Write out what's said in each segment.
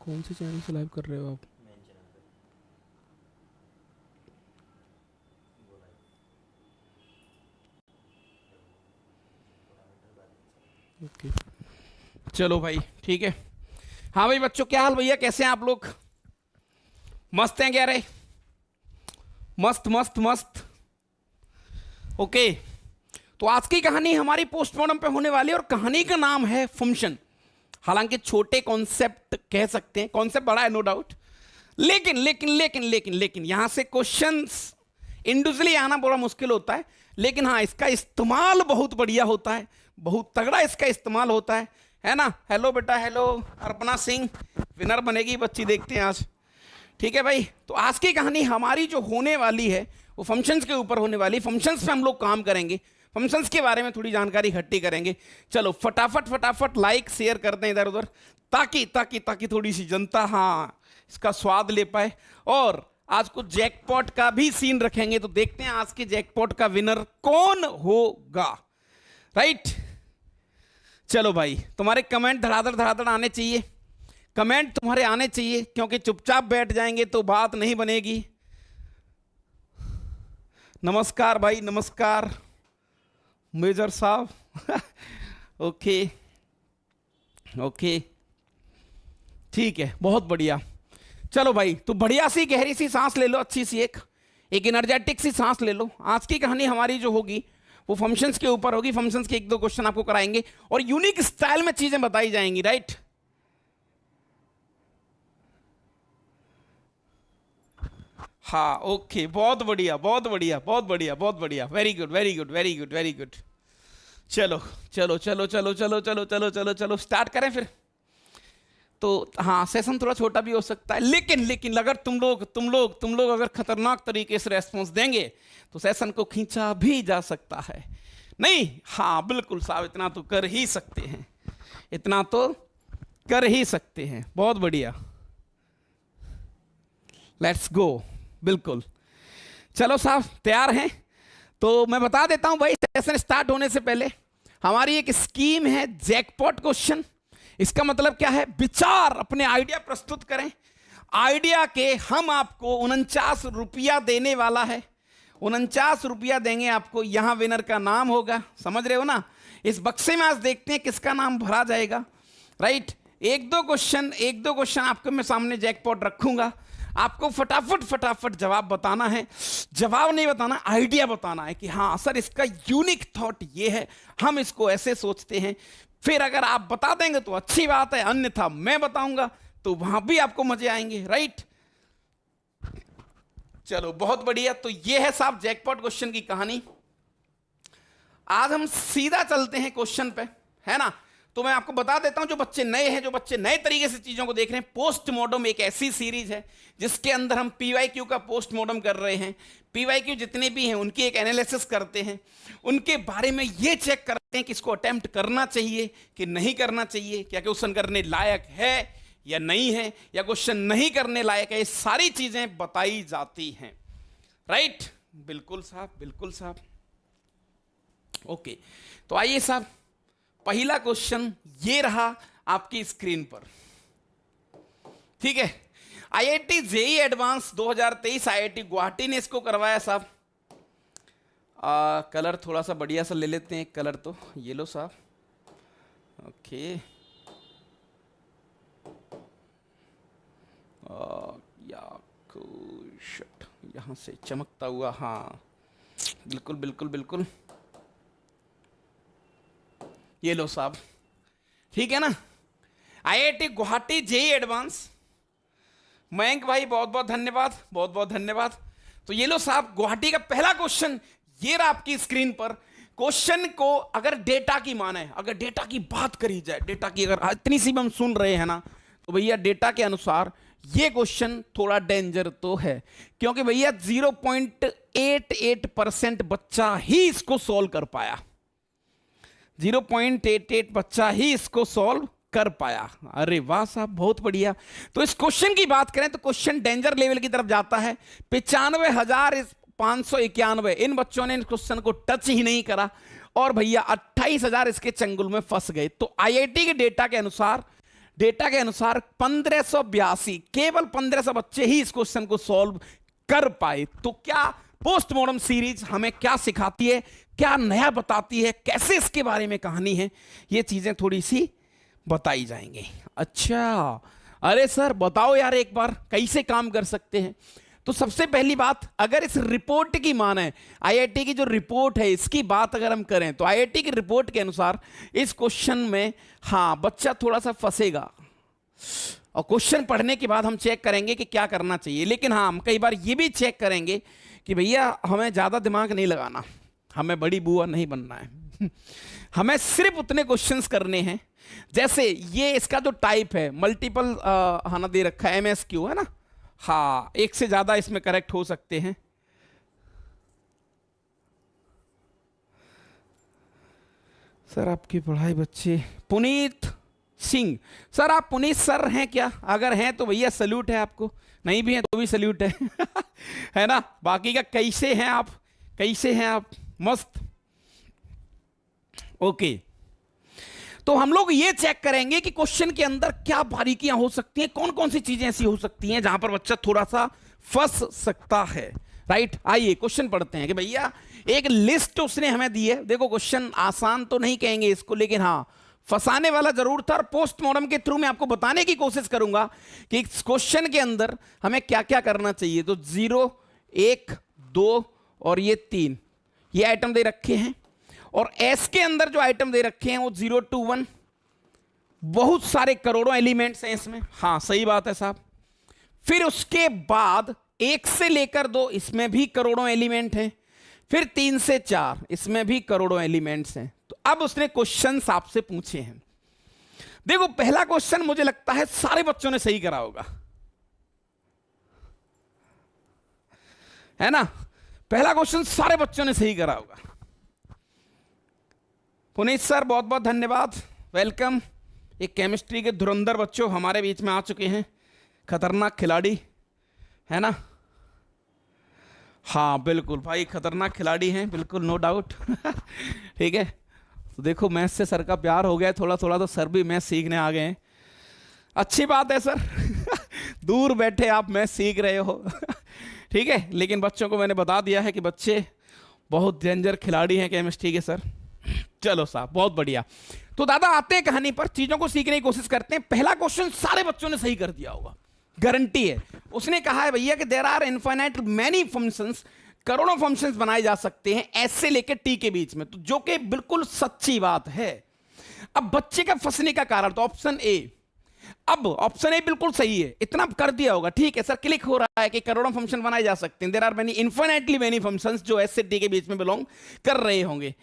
कौन से चैनल से लाइव कर रहे हो आप? ओके, चलो भाई ठीक है। हाँ भाई बच्चों, क्या हाल भैया, कैसे हैं आप लोग? मस्त हैं क्या रे? मस्त मस्त मस्त। ओके, तो आज की कहानी हमारी पोस्टमार्टम पे होने वाली है और कहानी का नाम है फंक्शन। हालांकि छोटे कॉन्सेप्ट कह सकते हैं, कॉन्सेप्ट बड़ा है नो डाउट, लेकिन लेकिन लेकिन लेकिन लेकिन यहां से क्वेश्चंस इंडिविजुअली आना बड़ा मुश्किल होता है, लेकिन हाँ इसका इस्तेमाल बहुत बढ़िया होता है, बहुत तगड़ा इसका इस्तेमाल होता है ना। हेलो बेटा, हेलो अर्पणा सिंह, विनर बनेगी बच्ची, देखते हैं आज। ठीक है भाई, तो आज की कहानी हमारी जो होने वाली है वो फंक्शंस के ऊपर होने वाली। फंक्शंस पे हम लोग काम करेंगे, फंक्शंस के बारे में थोड़ी जानकारी इकट्ठी करेंगे। चलो फटाफट फटाफट लाइक शेयर कर दें इधर उधर, ताकि ताकि ताकि थोड़ी सी जनता हाँ इसका स्वाद ले पाए। और आज को जैकपॉट का भी सीन रखेंगे, तो देखते हैं आज के जैकपॉट का विनर कौन होगा। राइट, चलो भाई तुम्हारे कमेंट धड़ाधड़ धड़ाधड़ आने चाहिए, कमेंट तुम्हारे आने चाहिए, क्योंकि चुपचाप बैठ जाएंगे तो बात नहीं बनेगी। नमस्कार भाई, नमस्कार मेजर साहब। ओके ओके ठीक है, बहुत बढ़िया। चलो भाई, तो बढ़िया सी गहरी सी सांस ले लो, अच्छी सी एक एनर्जेटिक सी सांस ले लो। आज की कहानी हमारी जो होगी वो फंक्शंस के ऊपर होगी। फंक्शंस के एक दो क्वेश्चन आपको कराएंगे और यूनिक स्टाइल में चीजें बताई जाएंगी। राइट, हाँ ओके, बहुत बढ़िया बहुत बढ़िया बहुत बढ़िया बहुत बढ़िया, very good very good very good very good. चलो चलो चलो चलो चलो चलो चलो चलो चलो स्टार्ट करें फिर। तो हाँ सेशन थोड़ा छोटा भी हो सकता है, लेकिन लेकिन अगर तुम लोग अगर खतरनाक तरीके से रेस्पॉन्स देंगे तो सेशन को खींचा भी जा सकता है। नहीं, हाँ बिल्कुल साहब, इतना तो कर ही सकते हैं, इतना तो कर ही सकते हैं। बहुत बढ़िया, लेट्स गो। बिल्कुल, चलो साहब तैयार हैं? तो मैं बता देता हूं भाई, सेशन स्टार्ट होने से पहले हमारी एक स्कीम है जैकपॉट क्वेश्चन। इसका मतलब क्या है? विचार, अपने आइडिया प्रस्तुत करें, आइडिया के हम आपको 49 रुपया देने वाला है। 49 रुपया देंगे आपको, यहां विनर का नाम होगा, समझ रहे हो ना। इस बक्से में आज देखते हैं किसका नाम भरा जाएगा। राइट, एक दो क्वेश्चन आपके मैं सामने जैकपॉट रखूंगा, आपको फटाफट फटाफट जवाब बताना है। जवाब नहीं बताना, आइडिया बताना है कि हाँ सर इसका यूनिक थॉट ये है, हम इसको ऐसे सोचते हैं। फिर अगर आप बता देंगे तो अच्छी बात है, अन्यथा मैं बताऊंगा तो वहां भी आपको मजे आएंगे। राइट, चलो बहुत बढ़िया। तो ये है साहब जैकपॉट क्वेश्चन की कहानी। आज हम सीधा चलते हैं क्वेश्चन पे, है ना। तो मैं आपको बता देता हूं, जो बच्चे नए हैं, जो बच्चे नए तरीके से चीजों को देख रहे हैं, पोस्टमार्टम एक ऐसी सीरीज है जिसके अंदर हम पीवाईक्यू का पोस्टमार्टम कर रहे हैं। पीवाईक्यू जितने भी हैं उनकी एक एनालिसिस करते हैं, उनके बारे में ये चेक करते हैं कि इसको अटेम्प्ट करना चाहिए कि नहीं करना चाहिए, क्या क्वेश्चन करने लायक है या नहीं है, या क्वेश्चन नहीं करने लायक है। ये सारी चीजें बताई जाती हैं। राइट, बिल्कुल साहब, बिल्कुल साहब। ओके, तो आइए साहब, पहला क्वेश्चन ये रहा आपकी स्क्रीन पर। ठीक है, IIT JEE advance 2023 IIT Guwahati ने इसको करवाया साहब। कलर थोड़ा सा बढ़िया सा ले लेते हैं, कलर तो ये लो साहब। ओके, यहां से चमकता हुआ, हाँ बिल्कुल बिल्कुल बिल्कुल, ये लो साहब। ठीक है ना, IIT Guwahati JEE advance. Mayank भाई बहुत बहुत धन्यवाद, बहुत बहुत धन्यवाद। तो ये लो साहब, गुवाहाटी का पहला क्वेश्चन ये रहा आपकी स्क्रीन पर। क्वेश्चन को अगर डेटा की माने, अगर डेटा की बात करी जाए, डेटा की अगर इतनी सी हम सुन रहे हैं ना, तो भैया डेटा के अनुसार ये क्वेश्चन थोड़ा डेंजर तो है, क्योंकि भैया 0.88% बच्चा ही इसको सॉल्व कर पाया। 0.88 बच्चा ही इसको सॉल्व कर पाया। अरे वाह साहब, बहुत बढ़िया। तो इस क्वेश्चन की बात करें तो क्वेश्चन डेंजर लेवल की तरफ जाता है। 95,591 इन बच्चों ने इस क्वेश्चन को टच ही नहीं करा, और भैया 28,000 इसके चंगुल में फंस गए। तो आईआईटी के डेटा के अनुसार डेटा के अनुसार 1582, केवल 1500 बच्चे ही इस क्वेश्चन को सॉल्व कर पाए। तो क्या पोस्टमॉर्टम सीरीज हमें क्या सिखाती है, क्या नया बताती है, कैसे इसके बारे में कहानी है, ये चीजें थोड़ी सी बताई जाएंगी। अच्छा, अरे सर बताओ यार एक बार कैसे काम कर सकते हैं। तो सबसे पहली बात, अगर इस रिपोर्ट की माने, आईआईटी की जो रिपोर्ट है इसकी बात अगर हम करें, तो आईआईटी की रिपोर्ट के अनुसार इस क्वेश्चन में हाँ बच्चा थोड़ा सा फंसेगा, और क्वेश्चन पढ़ने के बाद हम चेक करेंगे कि क्या करना चाहिए। लेकिन हाँ, हम कई बार ये भी चेक करेंगे कि भैया हमें ज़्यादा दिमाग नहीं लगाना, हमें बड़ी बुआ नहीं बनना है हमें सिर्फ उतने क्वेश्चंस करने हैं। जैसे ये इसका जो टाइप है मल्टीपल हाँ दे रखा है, एमएसक्यू है ना, हाँ एक से ज़्यादा इसमें करेक्ट हो सकते हैं। सर आपकी पढ़ाई बच्चे, पुनीत सिंह सर, आप पुनीत सर हैं क्या? अगर हैं तो भैया सल्यूट है आपको, नहीं भी हैं तो भी सल्यूट है है ना। बाकी का कैसे हैं आप, कैसे हैं आप? मस्त, ओके। तो हम लोग ये चेक करेंगे कि क्वेश्चन के अंदर क्या बारीकियां हो सकती हैं, कौन कौन सी चीजें ऐसी हो सकती हैं जहां पर बच्चा थोड़ा सा फंस सकता है। राइट, आइए क्वेश्चन पढ़ते हैं कि भैया एक लिस्ट उसने हमें दी है। देखो क्वेश्चन आसान तो नहीं कहेंगे इसको, लेकिन हाँ फंसाने वाला जरूर था, और पोस्टमॉर्टम के थ्रू मैं आपको बताने की कोशिश करूंगा कि इस क्वेश्चन के अंदर हमें क्या क्या करना चाहिए। तो 0, 1, 2 और ये 3 ये आइटम दे रखे हैं, और एस के अंदर जो आइटम दे रखे हैं वो 0 to 1, बहुत सारे करोड़ों एलिमेंट्स हैं इसमें। हाँ सही बात है साहब। फिर उसके बाद 1 से लेकर 2 इसमें भी करोड़ों एलिमेंट हैं, फिर 3 से 4 इसमें भी करोड़ों एलिमेंट्स हैं। तो अब उसने क्वेश्चंस आपसे पूछे हैं। देखो पहला क्वेश्चन मुझे लगता है सारे बच्चों ने सही करा होगा, है ना। पहला क्वेश्चन सारे बच्चों ने सही करा होगा। पुनीत सर बहुत बहुत धन्यवाद, वेलकम। एक केमिस्ट्री के धुरंधर बच्चों हमारे बीच में आ चुके हैं, खतरनाक खिलाड़ी, है ना। हाँ बिल्कुल भाई, खतरनाक खिलाड़ी हैं, बिल्कुल नो डाउट ठीक है। तो देखो मैथ्स से सर का प्यार हो गया है थोड़ा थोड़ा, तो सर भी मैथ्स सीखने आ गए हैं, अच्छी बात है सर दूर बैठे आप मैथ्स सीख रहे हो ठीक है। लेकिन बच्चों को मैंने बता दिया है कि बच्चे बहुत डेंजर खिलाड़ी हैं केमिस्ट्री के सर। चलो साहब बहुत बढ़िया। तो दादा आते हैं कहानी पर, चीजों को सीखने की कोशिश करते हैं। पहला क्वेश्चन सारे बच्चों ने सही कर दिया होगा, गारंटी है। उसने कहा है भैया कि there are infinite many functions, करोड़ों फंक्शंस बनाए जा सकते हैं एस से लेकर टी के बीच में, तो जो कि बिल्कुल सच्ची बात है। अब बच्चे का फंसने का कारण, तो ऑप्शन ए, अब ऑप्शन ए बिल्कुल सही है, इतना कर दिया होगा, ठीक है सर, क्लिक हो रहा है कि करोड़ों फंक्शन बनाए जा सकते हैं। There are many infinitely many functions जो एस से टी के बीच में बिलोंग कर रहे होंगे।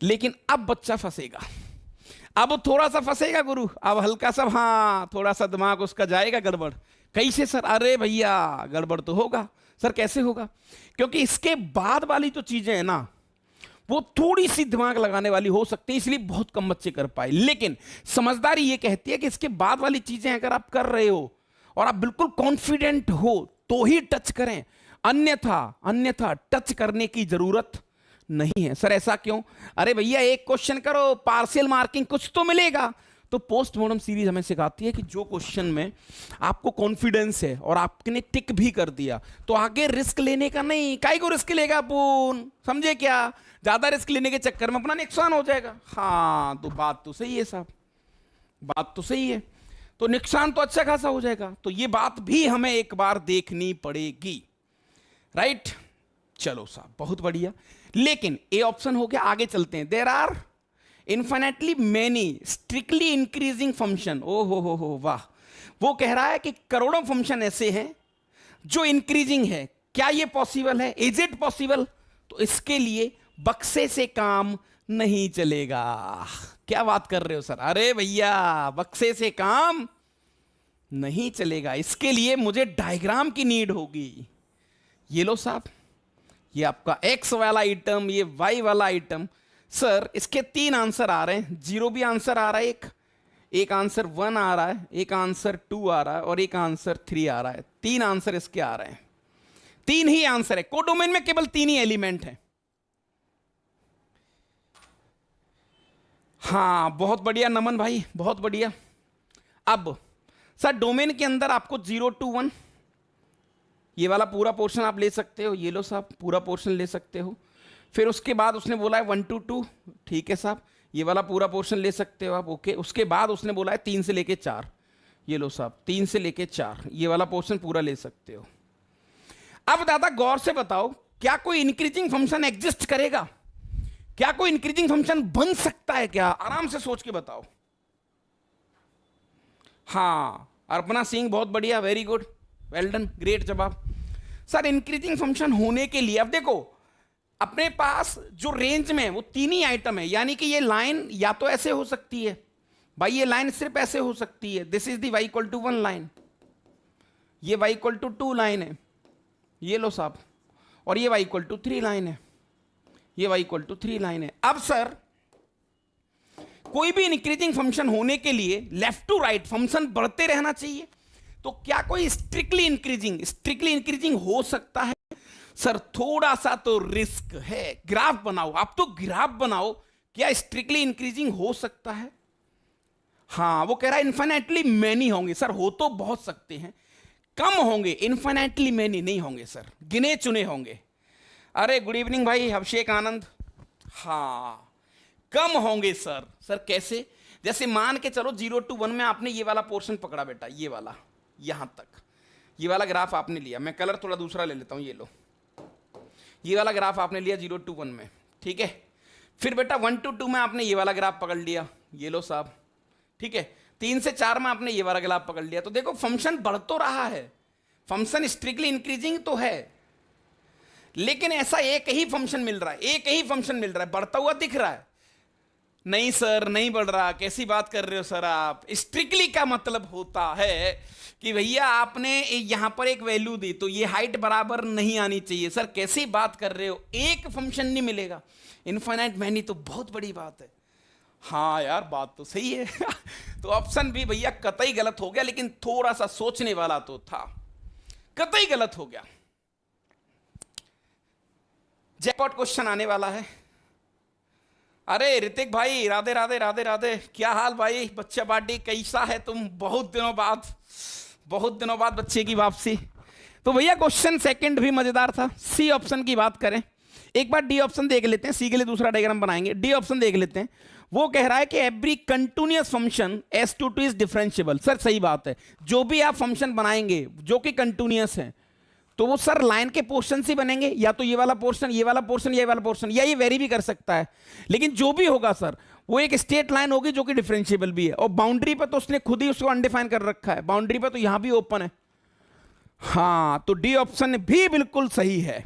लेकिन अब बच्चा फंसेगा, अब थोड़ा सा फंसेगा गुरु, अब हल्का सा, हाँ थोड़ा सा दिमाग उसका जाएगा गड़बड़। कैसे सर? अरे भैया गड़बड़ तो होगा सर, कैसे होगा? क्योंकि इसके बाद वाली तो चीजें हैं ना, वो थोड़ी सी दिमाग लगाने वाली हो सकती है, इसलिए बहुत कम बच्चे कर पाए। लेकिन समझदारी ये कहती है कि इसके बाद वाली चीजें अगर आप कर रहे हो और आप बिल्कुल कॉन्फिडेंट हो तो ही टच करें, अन्यथा टच करने की जरूरत नहीं है। सर ऐसा क्यों? अरे भैया एक क्वेश्चन करो, पार्शियल मार्किंग कुछ तो मिलेगा। तो पोस्टमॉर्टम सीरीज हमें सिखाती है कि जो क्वेश्चन में आपको कॉन्फिडेंस है और आपने टिक भी कर दिया, तो आगे रिस्क लेने का नहीं। काहे को रिस्क लेगा अपन, समझे क्या? ज्यादा रिस्क लेने के चक्कर में अपना नुकसान हो जाएगा। हाँ तो बात तो सही है साहब, बात तो सही है, तो नुकसान तो अच्छा खासा हो जाएगा। तो ये बात भी हमें एक बार देखनी पड़ेगी, राइट। चलो साहब बहुत बढ़िया। लेकिन ए ऑप्शन हो गया, आगे चलते हैं। There are infinitely many strictly increasing function. ओ हो वाह, वो कह रहा है कि करोड़ों फंक्शन ऐसे हैं जो इंक्रीजिंग है। क्या ये पॉसिबल है? Is it possible? तो इसके लिए बक्से से काम नहीं चलेगा। क्या बात कर रहे हो सर? अरे भैया बक्से से काम नहीं चलेगा, इसके लिए मुझे डायग्राम की नीड होगी। ये लो साहब, ये आपका एक्स वाला आइटम, ये वाई वाला आइटम। सर इसके 3 आंसर आ रहे हैं, 0 भी आंसर आ रहा है, एक आंसर 1 आ रहा है, एक आंसर 2 आ रहा है और एक आंसर 3 आ रहा है। 3 आंसर इसके आ रहे हैं, 3 ही आंसर है। कोडोमेन में केवल 3 ही एलिमेंट हैं। हाँ बहुत बढ़िया नमन भाई, बहुत बढ़िया। अब सर डोमेन के अंदर आपको 0 to 1 ये वाला पूरा पोर्शन आप ले सकते हो, ये लो साहब पूरा पोर्शन ले सकते हो। फिर उसके बाद उसने बोला है 1 to 2, ठीक है साहब, ये वाला पूरा पोर्शन ले सकते हो आप, ओके। उसके बाद उसने बोला है 3 से लेके 4, ये लो साहब 3 से लेके 4, ये वाला पोर्शन पूरा ले सकते हो। अब दादा गौर से बताओ, क्या कोई इंक्रीजिंग फंक्शन एग्जिस्ट करेगा? क्या कोई इंक्रीजिंग फंक्शन बन सकता है क्या? आराम से सोच के बताओ। हाँ, अर्पणा सिंह बहुत बढ़िया, very good, well done, great जवाब। सर इंक्रीजिंग फंक्शन होने के लिए, अब देखो अपने पास जो रेंज में है वो 3 ही आइटम है, यानी कि ये लाइन या तो ऐसे हो सकती है भाई, ये लाइन सिर्फ ऐसे हो सकती है, this is the y equal to 1 line, ये y इक्वल टू 2 लाइन है, ये लो साहब, और ये y इक्वल टू 3 लाइन है, ये y इक्वल टू 3 लाइन है। अब सर कोई भी इंक्रीजिंग फंक्शन होने के लिए लेफ्ट टू राइट फंक्शन बढ़ते रहना चाहिए, तो क्या कोई स्ट्रिक्टली इंक्रीजिंग हो सकता है? सर थोड़ा सा तो रिस्क है। ग्राफ बनाओ, आप तो ग्राफ बनाओ, क्या स्ट्रिक्टली इंक्रीजिंग हो सकता है? हाँ, वो कह रहा है इन्फिनेटली मैनी होंगे। सर हो तो बहुत सकते हैं, कम होंगे, इन्फिनेटली मैनी नहीं होंगे सर, गिने चुने होंगे। अरे गुड इवनिंग भाई अभिषेक आनंद। हाँ कम होंगे सर। सर कैसे? जैसे मान के चलो 0 to 1 में आपने ये वाला पोर्शन पकड़ा बेटा, ये वाला यहां तक, ये वाला ग्राफ आपने लिया, मैं कलर थोड़ा दूसरा ले लेता हूं, ये लो, ये वाला ग्राफ आपने लिया 0 to 1 में, ठीक है। फिर बेटा 1 to 2 में आपने ये वाला ग्राफ पकड़ लिया, ये लो साहब, ठीक है। 3 से 4 में आपने ये वाला ग्राफ पकड़ लिया, तो देखो फंक्शन बढ़ तो रहा है, फंक्शन स्ट्रिक्टली इंक्रीजिंग तो है, लेकिन ऐसा एक ही फंक्शन मिल रहा है, एक ही फंक्शन मिल रहा है, बढ़ता हुआ दिख रहा है। नहीं सर नहीं बढ़ रहा, कैसी बात कर रहे हो सर आप? स्ट्रिक्टली का मतलब होता है कि भैया आपने यहां पर एक वैल्यू दी तो ये हाइट बराबर नहीं आनी चाहिए। सर कैसी बात कर रहे हो, एक फंक्शन नहीं मिलेगा, इनफाइनाइट मैनी तो बहुत बड़ी बात है। हाँ यार बात तो सही है तो ऑप्शन भी भैया कतई गलत हो गया, लेकिन थोड़ा सा सोचने वाला तो था, कतई गलत हो गया। जैकपॉट क्वेश्चन आने वाला है। अरे ऋतिक भाई राधे राधे राधे राधे, क्या हाल भाई? बच्चा पार्टी कैसा है तुम? बहुत दिनों बाद बच्चे की वापसी। तो भैया क्वेश्चन सेकंड भी मजेदार था। सी ऑप्शन की बात करें, एक बार डी ऑप्शन देख लेते हैं, सी के लिए दूसरा डायग्राम बनाएंगे, डी ऑप्शन देख लेते हैं। वो कह रहा है कि every continuous function S22 is differentiable. Sir सही बात है, जो भी आप फंक्शन बनाएंगे जो कि कंटिन्यूअस है, तो वो सर लाइन के पोर्शन से बनेंगे, या तो ये वाला पोर्शन, ये वाला पोर्शन, ये वाला पोर्शन, या ये वेरी भी कर सकता है, लेकिन जो भी होगा सर वो एक स्ट्रेट लाइन होगी जो कि डिफरेंशिएबल भी है। और बाउंड्री पर तो उसने खुद ही उसको अनडिफाइन कर रखा है, बाउंड्री पर तो यहां भी ओपन है। हाँ तो डी ऑप्शन भी बिल्कुल सही है,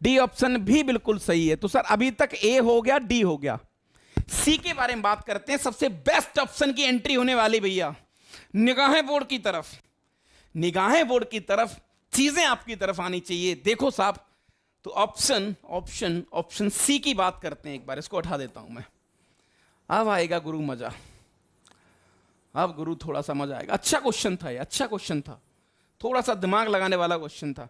डी ऑप्शन भी बिल्कुल सही है। तो सर अभी तक ए हो गया, डी हो गया। सी के बारे में बात करते हैं, सबसे बेस्ट ऑप्शन की एंट्री होने वाली भैया, निगाहें बोर्ड की तरफ, निगाहें बोर्ड की तरफ, चीजें आपकी तरफ आनी चाहिए। देखो साहब, तो ऑप्शन सी की बात करते हैं। एक बार इसको उठा देता हूं मैं, अब आएगा गुरु मजा, अब गुरु थोड़ा सा मजा आएगा। अच्छा क्वेश्चन था ये, अच्छा क्वेश्चन था, थोड़ा सा दिमाग लगाने वाला क्वेश्चन था।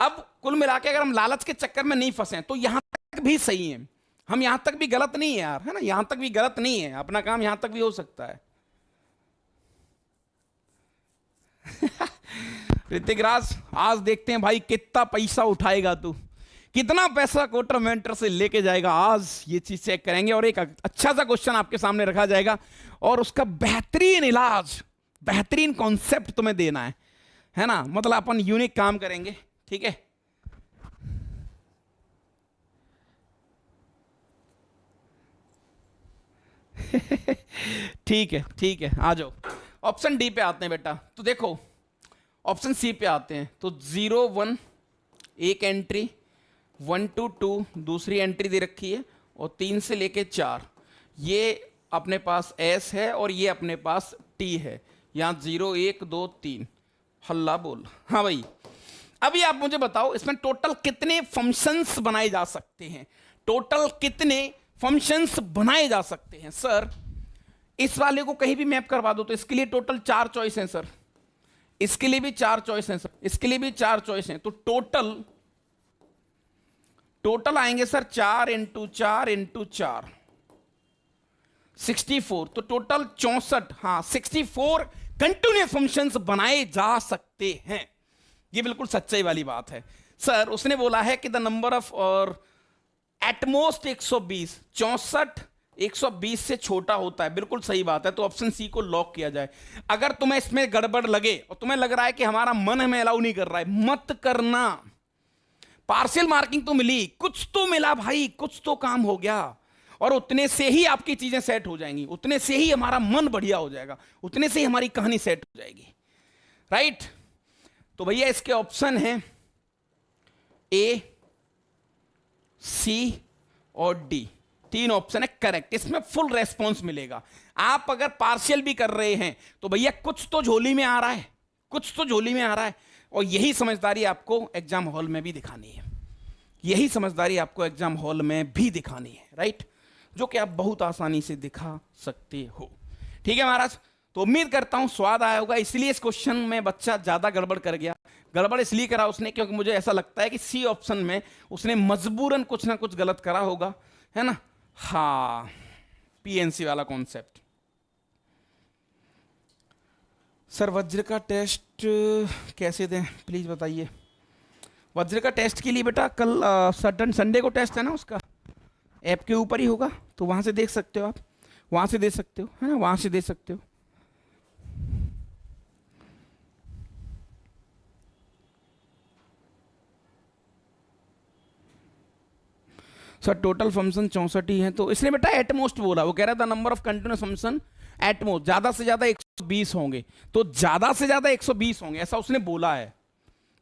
अब कुल मिला के अगर हम लालच के चक्कर में नहीं फंसे तो यहां तक भी सही है, हम यहां तक भी गलत नहीं है यार, है ना, यहां तक भी गलत नहीं है, अपना काम यहां तक भी हो सकता है ऋतिक राज, आज देखते हैं भाई कितना पैसा उठाएगा तू, कितना पैसा कोटर मेंटर से लेके जाएगा, आज ये चीज चेक करेंगे। और एक अच्छा सा क्वेश्चन आपके सामने रखा जाएगा और उसका बेहतरीन इलाज, बेहतरीन कॉन्सेप्ट तुम्हें देना है ना, मतलब अपन यूनिक काम करेंगे, ठीक है। ठीक है आ जाओ, ऑप्शन डी पे आते हैं बेटा। तो देखो ऑप्शन सी पे आते हैं, तो 0 1 एक एंट्री, 1 to 2 दूसरी एंट्री दे रखी है, और 3 से लेके 4 ये अपने पास S है और ये अपने पास T है। यहाँ 0 1 2 3 हल्ला बोल। हाँ भाई, अभी आप मुझे बताओ इसमें टोटल कितने फंक्शंस बनाए जा सकते हैं, टोटल कितने फंक्शंस बनाए जा सकते हैं? सर इस वाले को कहीं भी मैप करवा दो तो इसके लिए टोटल 4 चॉइस हैं सर, इसके लिए भी 4 चॉइस हैं सर, इसके लिए भी 4 चॉइस हैं, तो टोटल आएंगे सर 4 × 4 × 4, 64, तो टोटल 64, हाँ 64 कंटिन्यूअस फंक्शंस बनाए जा सकते हैं। ये बिल्कुल सच्चाई वाली बात है सर। उसने बोला है कि द नंबर ऑफ और एटमोस्ट 120, 64 120 से छोटा होता है, बिल्कुल सही बात है। तो ऑप्शन सी को लॉक किया जाए। अगर तुम्हें इसमें गड़बड़ लगे और तुम्हें लग रहा है कि हमारा मन हमें अलाउ नहीं कर रहा है, मत करना। पार्शियल मार्किंग तो मिली, कुछ तो मिला भाई, कुछ तो काम हो गया, और उतने से ही आपकी चीजें सेट हो जाएंगी, उतने से ही हमारा मन बढ़िया हो जाएगा, उतने से ही हमारी कहानी सेट हो जाएगी, राइट। तो भैया इसके ऑप्शन हैं ए, सी और डी, 3 ऑप्शन है करेक्ट। इसमें फुल रेस्पॉन्स मिलेगा। आप अगर पार्शियल भी कर रहे हैं तो भैया कुछ तो झोली में आ रहा है, कुछ तो झोली में आ रहा है, और यही समझदारी आपको एग्जाम हॉल में भी दिखानी है, यही समझदारी आपको एग्जाम हॉल में भी दिखानी है, राइट, जो कि आप बहुत आसानी से दिखा सकते हो। ठीक है महाराज, तो उम्मीद करता हूं स्वाद आया होगा। इसलिए इस क्वेश्चन में बच्चा ज्यादा गड़बड़ कर गया। गड़बड़ इसलिए करा उसने क्योंकि मुझे ऐसा लगता है कि सी ऑप्शन में उसने मजबूरन कुछ ना कुछ गलत करा होगा, है ना। हाँ, पीएनसी वाला कॉन्सेप्ट। सर वज्र का टेस्ट कैसे दें प्लीज बताइए। वज्र का टेस्ट के लिए बेटा कल संडे को टेस्ट है ना, उसका ऐप के ऊपर ही होगा, तो वहां से देख सकते हो, आप वहां से दे सकते हो, है ना, वहां से दे सकते हो। सर टोटल फंक्शन 64 ही है, तो इसलिए बेटा एटमोस्ट बोला, वो कह रहा था number of continuous function at most, ज्यादा से ज्यादा 120 होंगे, तो ज्यादा से ज्यादा 120 होंगे, ऐसा उसने बोला है।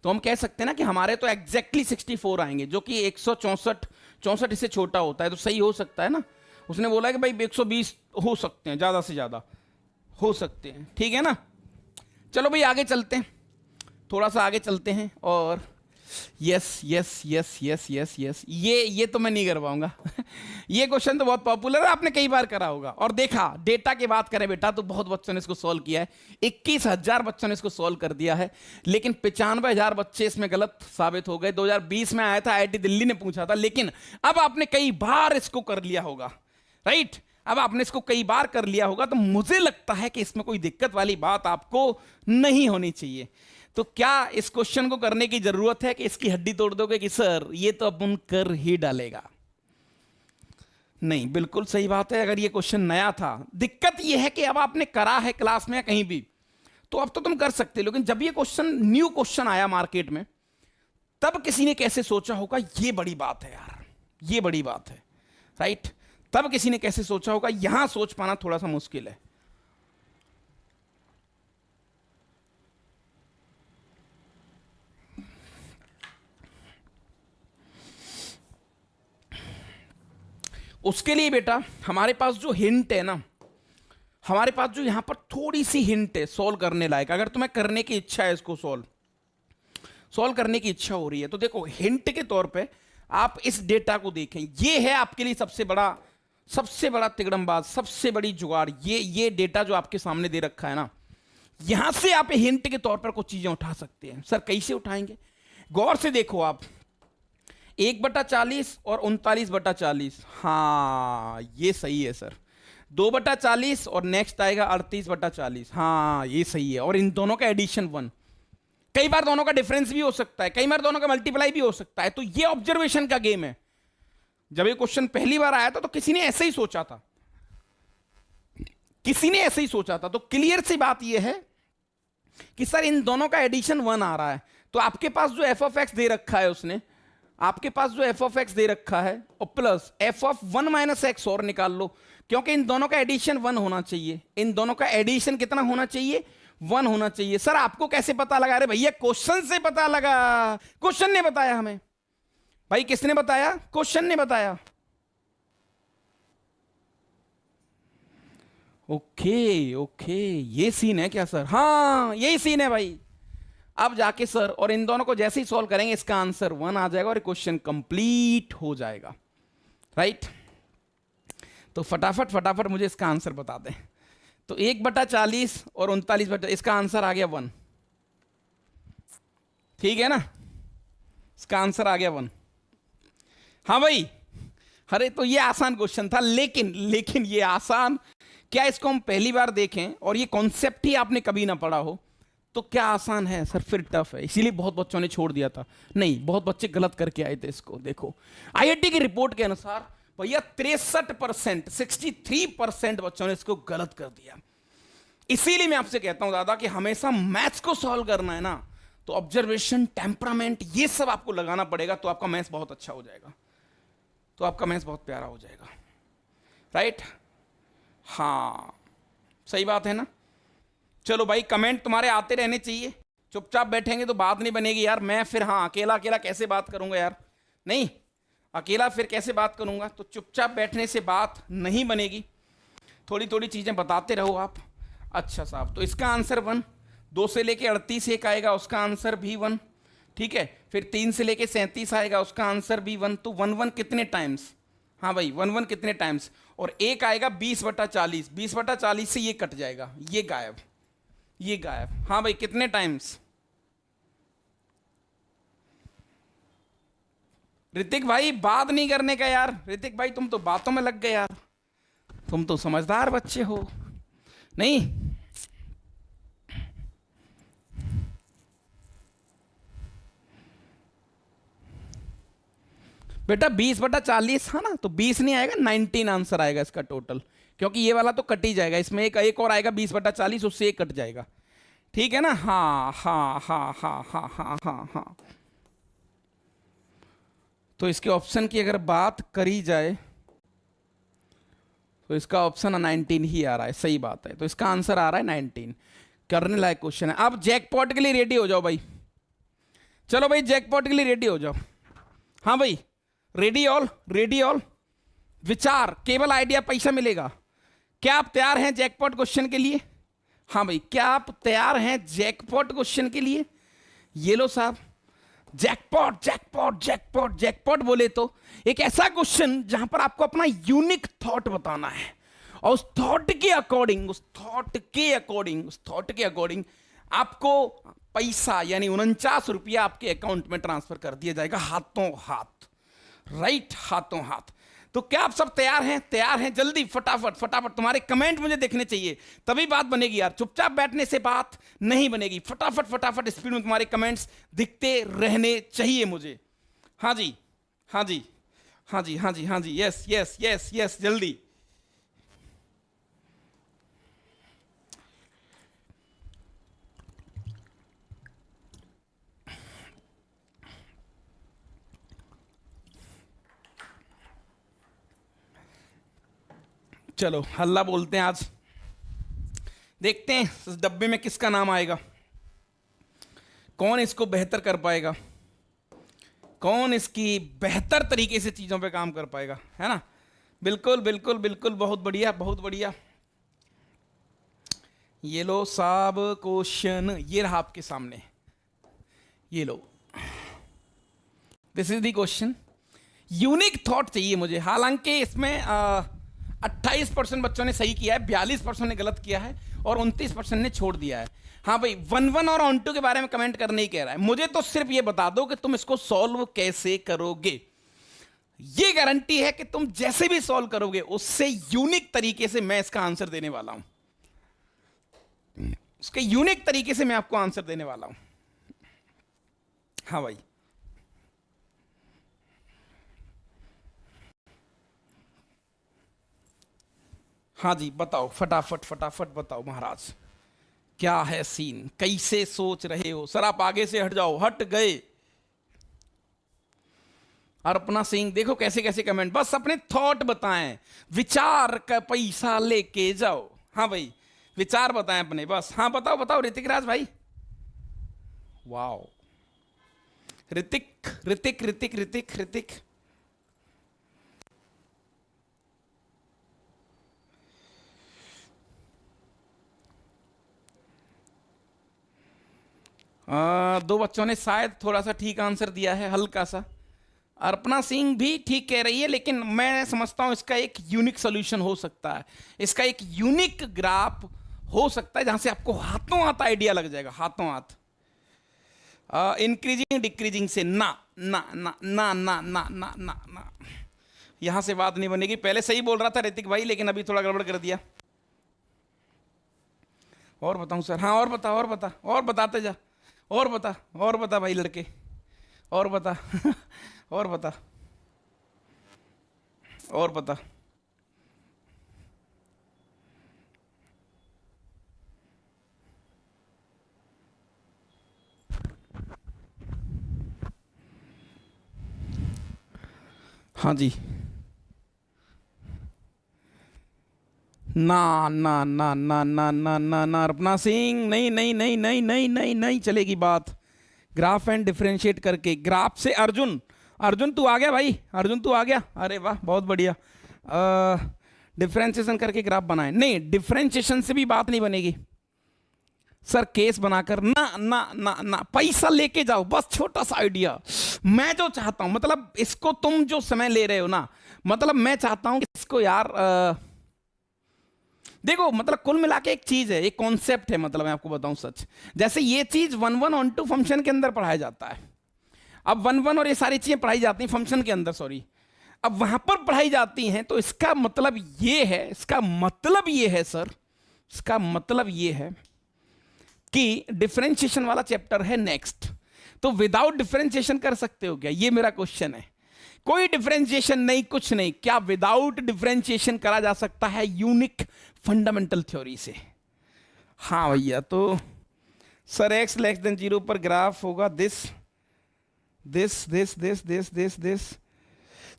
तो हम कह सकते हैं ना कि हमारे तो एग्जैक्टली 64 आएंगे, जो कि 164 इससे छोटा होता है, तो सही हो सकता है ना। उसने बोला कि भाई 120 हो सकते हैं, ज्यादा से ज्यादा हो सकते हैं, ठीक है ना। चलो भाई आगे चलते हैं, थोड़ा सा आगे चलते हैं। और yes yes yes yes yes yes, ये तो मैं नहीं कर पाऊंगा ये क्वेश्चन तो बहुत पॉपुलर है, आपने कई बार करा होगा और देखा। डेटा की बात करें बेटा तो बहुत बच्चों ने इसको सॉल्व किया है, 21,000 बच्चों ने इसको सॉल्व कर दिया है, लेकिन 95,000 बच्चे इसमें गलत साबित हो गए। 2020 में आया था, आईआईटी दिल्ली ने पूछा था, लेकिन अब आपने कई बार इसको कर लिया होगा, राइट। अब आपने इसको कई बार कर लिया होगा, तो मुझे लगता है कि इसमें कोई दिक्कत वाली बात आपको नहीं होनी चाहिए। तो क्या इस क्वेश्चन को करने की जरूरत है कि इसकी हड्डी तोड़ दोगे कि सर ये तो अपन कर ही डालेगा? नहीं, बिल्कुल सही बात है। अगर ये क्वेश्चन नया था, दिक्कत ये है कि अब आपने करा है क्लास में या कहीं भी, तो अब तो तुम कर सकते हो, लेकिन जब ये क्वेश्चन न्यू क्वेश्चन आया मार्केट में, तब किसी ने कैसे सोचा होगा, ये बड़ी बात है यार, ये बड़ी बात है, राइट। तब किसी ने कैसे सोचा होगा, यहां सोच पाना थोड़ा सा मुश्किल है। उसके लिए बेटा हमारे पास जो हिंट है ना, हमारे पास जो यहां पर थोड़ी सी हिंट है सॉल्व करने लायक, अगर तुम्हें करने की इच्छा है, इसको सॉल्व करने की इच्छा हो रही है, तो देखो हिंट के तौर पे आप इस डेटा को देखें। ये है आपके लिए सबसे बड़ा तिगड़मबाज, सबसे बड़ी जुगाड़, ये डेटा जो आपके सामने दे रखा है ना, यहां से आप हिंट के तौर पर कुछ चीजें उठा सकते हैं। सर कैसे उठाएंगे? गौर से देखो आप, 1/40 और 39/40, हाँ ये सही है सर। 2/40 और नेक्स्ट आएगा 38/40, हाँ ये सही है। और इन दोनों का एडिशन 1, कई बार दोनों का डिफरेंस भी हो सकता है, कई बार दोनों का मल्टीप्लाई भी हो सकता है। तो ये ऑब्जर्वेशन का गेम है। जब ये क्वेश्चन पहली बार आया था तो किसी ने ऐसे ही सोचा था, तो क्लियर सी बात यह है कि सर इन दोनों का एडिशन 1 आ रहा है, तो आपके पास जो एफ ऑफ एक्स दे रखा है, उसने आपके पास जो एफ ऑफ एक्स दे रखा है और plus F of 1 minus x और निकाल लो, क्योंकि इन दोनों का एडिशन 1 होना चाहिए। इन दोनों का एडिशन कितना होना चाहिए? 1 होना चाहिए। सर आपको कैसे पता लगा? अरे भैया क्वेश्चन से पता लगा, क्वेश्चन ने बताया हमें। भाई किसने बताया? क्वेश्चन ने बताया। ओके, ये सीन है क्या सर? हाँ यही सीन है भाई। अब जाके सर और इन दोनों को जैसे ही सॉल्व करेंगे, इसका आंसर 1 आ जाएगा और क्वेश्चन कंप्लीट हो जाएगा, राइट। तो फटाफट मुझे इसका आंसर बता दें। तो 1/40 और 39 इसका आंसर आ गया 1, ठीक है ना, इसका आंसर आ गया 1। हाँ भाई, अरे तो ये आसान क्वेश्चन था, लेकिन ये आसान क्या इसको हम पहली बार देखें और ये कॉन्सेप्ट ही आपने कभी ना पढ़ा हो तो क्या आसान है सर, फिर टफ है। इसीलिए बहुत बच्चों ने छोड़ दिया था। नहीं, बहुत बच्चे गलत करके आए थे इसको। देखो आईआईटी की रिपोर्ट के अनुसार भैया 63%, 63% बच्चों ने इसको गलत कर दिया। इसीलिए मैं आपसे कहता हूं दादा कि हमेशा मैथ्स को सॉल्व करना है ना, तो ऑब्जर्वेशन, टेम्परामेंट, ये सब आपको लगाना पड़ेगा, तो आपका मैथ्स बहुत अच्छा हो जाएगा, तो आपका मैथ्स बहुत प्यारा हो जाएगा। राइट? हाँ, सही बात है ना। चलो भाई, कमेंट तुम्हारे आते रहने चाहिए। चुपचाप बैठेंगे तो बात नहीं बनेगी यार। मैं फिर हाँ अकेला अकेला कैसे बात करूंगा यार, नहीं अकेला फिर कैसे बात करूंगा। तो चुपचाप बैठने से बात नहीं बनेगी, थोड़ी थोड़ी चीजें बताते रहो आप। अच्छा साहब, तो इसका आंसर 1, 2 से लेके 38 एक आएगा, उसका आंसर भी 1। ठीक है, फिर 3 से लेके 37 आएगा, उसका आंसर भी 1। तो 1 1 कितने टाइम्स? हाँ भाई 1 1 कितने टाइम्स? और एक आएगा 20/40, 20/40 से ये कट जाएगा, ये गायब, ये गायब। हाँ भाई कितने टाइम्स? ऋतिक भाई बात नहीं करने का यार। ऋतिक भाई तुम तो बातों में लग गए यार, तुम तो समझदार बच्चे हो। नहीं बेटा 20/40, हाँ ना, तो 20 नहीं आएगा, 19 आंसर आएगा इसका टोटल, क्योंकि ये वाला तो कट ही जाएगा, इसमें एक और आएगा 20/40, उससे एक कट जाएगा। ठीक है ना? हाँ हाँ हाँ हाँ हाँ हाँ हाँ हाँ। तो इसके ऑप्शन की अगर बात करी जाए तो इसका ऑप्शन 19 ही आ रहा है। सही बात है, तो इसका आंसर आ रहा है 19। करने लायक क्वेश्चन है। अब जैकपॉट के लिए रेडी हो जाओ भाई। चलो भाई जैकपॉट के लिए रेडी हो जाओ। हाँ भाई, रेडी ऑल, रेडी ऑल। विचार केवल आइडिया, पैसा मिलेगा। क्या आप तैयार हैं जैकपॉट क्वेश्चन के लिए? हाँ भाई, क्या आप तैयार हैं जैकपॉट क्वेश्चन के लिए? ये लो साहब, जैकपॉट जैकपॉट जैकपॉट जैकपॉट बोले तो एक ऐसा क्वेश्चन जहां पर आपको अपना यूनिक थॉट बताना है, और उस थॉट के अकॉर्डिंग, उस थॉट के अकॉर्डिंग, उस थॉट के अकॉर्डिंग आपको पैसा यानी 49 रुपया आपके अकाउंट में ट्रांसफर कर दिया जाएगा, हाथों हाथ। राइट, हाथों हाथ। तो क्या आप सब तैयार हैं? तैयार हैं? जल्दी फटाफट फटाफट, तुम्हारे कमेंट मुझे देखने चाहिए, तभी बात बनेगी यार। चुपचाप बैठने से बात नहीं बनेगी। फटाफट फटाफट स्पीड में तुम्हारे कमेंट्स दिखते रहने चाहिए मुझे। हाँ जी, हाँ जी, हाँ जी, हाँ जी, हाँ जी, यस यस यस यस, जल्दी। चलो हल्ला बोलते हैं आज, देखते हैं इस डब्बे में किसका नाम आएगा, कौन इसको बेहतर कर पाएगा, कौन इसकी बेहतर तरीके से चीजों पे काम कर पाएगा, है ना? बिल्कुल बिल्कुल बिल्कुल, बहुत बढ़िया बहुत बढ़िया। ये लो साहब क्वेश्चन, ये रहा आपके सामने, ये लो, this is the question. Unique thought चाहिए मुझे। हालांकि इसमें 28% बच्चों ने सही किया है, 42% ने गलत किया है, और 29% ने छोड़ दिया है। हाँ भाई, 1 1 और ऑन 2 के बारे में कमेंट करने ही कह रहा है। मुझे तो सिर्फ ये बता दो कि तुम इसको सॉल्व कैसे करोगे। ये गारंटी है कि तुम जैसे भी सॉल्व करोगे उससे यूनिक तरीके से मैं इसका आंसर देने वाला हूं, उसके यूनिक तरीके से मैं आपको आंसर देने वाला हूं। हाँ भाई, हाँ जी, बताओ फटाफट फटाफट बताओ महाराज, क्या है सीन, कैसे सोच रहे हो? सर आप आगे से हट जाओ, हट गए। अर्पणा सिंह, देखो कैसे कैसे कमेंट, बस अपने थॉट बताएं, विचार का पैसा लेके जाओ। हाँ भाई, विचार बताएं अपने बस। हाँ बताओ बताओ ऋतिक राज भाई। वाओ, ऋतिक ऋतिक ऋतिक ऋतिक ऋतिक, दो बच्चों ने शायद थोड़ा सा ठीक आंसर दिया है, हल्का सा। अर्पणा सिंह भी ठीक कह रही है, लेकिन मैं समझता हूं इसका एक यूनिक सोल्यूशन हो सकता है, इसका एक यूनिक ग्राफ हो सकता है जहां से आपको हाथों हाथ आइडिया लग जाएगा, हाथों हाथ। इंक्रीजिंग डिक्रीजिंग से ना ना ना ना ना ना ना ना ना, यहां से बात नहीं बनेगी। पहले सही बोल रहा था ऋतिक भाई, लेकिन अभी थोड़ा गड़बड़ कर दिया। और बताऊं सर? हाँ और बता, और बता, और बताते जा, और बता भाई लड़के, और बता और बता, और बता। हाँ जी। ना ना ना ना ना ना ना ना अर्पना सिंह, नहीं नहीं नहीं नहीं नहीं नहीं नहीं चलेगी बात। ग्राफ एंड डिफरेंशिएट करके, ग्राफ से अर्जुन, अर्जुन तू आ गया भाई, अर्जुन तू आ गया, अरे वाह बहुत बढ़िया। डिफरेंशिएशन करके ग्राफ बनाए, नहीं डिफरेंशिएशन से भी बात नहीं बनेगी सर, केस बनाकर ना ना ना ना, पैसा लेके जाओ बस, छोटा सा आइडिया। मैं जो चाहता हूं, मतलब इसको तुम जो समय ले रहे हो ना, मतलब मैं चाहता हूं कि इसको यार देखो, मतलब कुल मिला के एक चीज है, एक कॉन्सेप्ट है, मतलब मैं आपको बताऊं सच, जैसे ये चीज 1 1 ऑन टू फंक्शन के अंदर पढ़ाया जाता है। अब 1 1 और ये सारी चीजें पढ़ाई जाती हैं फंक्शन के अंदर, सॉरी, अब वहां पर पढ़ाई जाती हैं, तो इसका मतलब ये है, इसका मतलब ये है सर, इसका मतलब ये है कि डिफरेंशिएशन वाला चैप्टर है नेक्स्ट, तो विदाउट डिफरेंशिएशन कर सकते हो क्या, ये मेरा क्वेश्चन है। कोई डिफरेंशिएशन नहीं, कुछ नहीं, क्या विदाउट डिफरेंशिएशन करा जा सकता है यूनिक फंडामेंटल थ्योरी से? हाँ भैया, तो सर एक्स लेस देन 0 पर ग्राफ होगा this this this this this this this.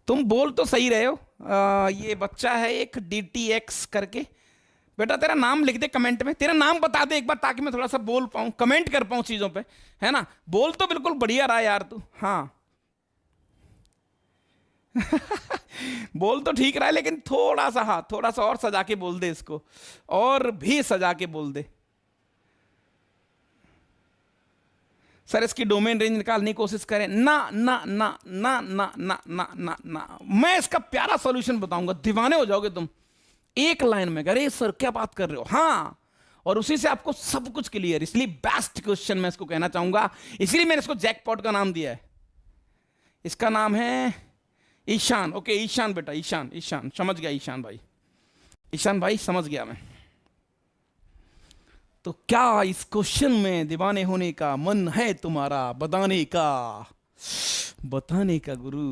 तुम बोल तो सही रहे हो। ये बच्चा है एक DTX करके, बेटा तेरा नाम लिख दे कमेंट में, तेरा नाम बता दे एक बार, ताकि मैं थोड़ा सा बोल पाऊं, कमेंट कर पाऊं चीजों पे, है ना? बोल तो बिल्कुल बढ़िया रहा यार तू, हाँ बोल तो ठीक रहा है, लेकिन थोड़ा सा, हाँ थोड़ा सा और सजा के बोल दे इसको, और भी सजा के बोल दे। सर इसकी डोमेन रेंज निकालने की कोशिश करें, ना ना ना ना ना ना ना ना ना, मैं इसका प्यारा सॉल्यूशन बताऊंगा, दीवाने हो जाओगे तुम एक लाइन में। अरे सर क्या बात कर रहे हो, हाँ, और उसी से आपको सब कुछ क्लियर, इसलिए बेस्ट क्वेश्चन मैं इसको कहना चाहूंगा, इसलिए मैंने इसको जैकपॉट का नाम दिया है। इसका नाम है ईशान। ओके ईशान बेटा, ईशान, ईशान समझ गया, ईशान भाई, ईशान भाई समझ गया मैं। तो क्या इस क्वेश्चन में दीवाने होने का मन है तुम्हारा, बताने का, बताने का गुरु?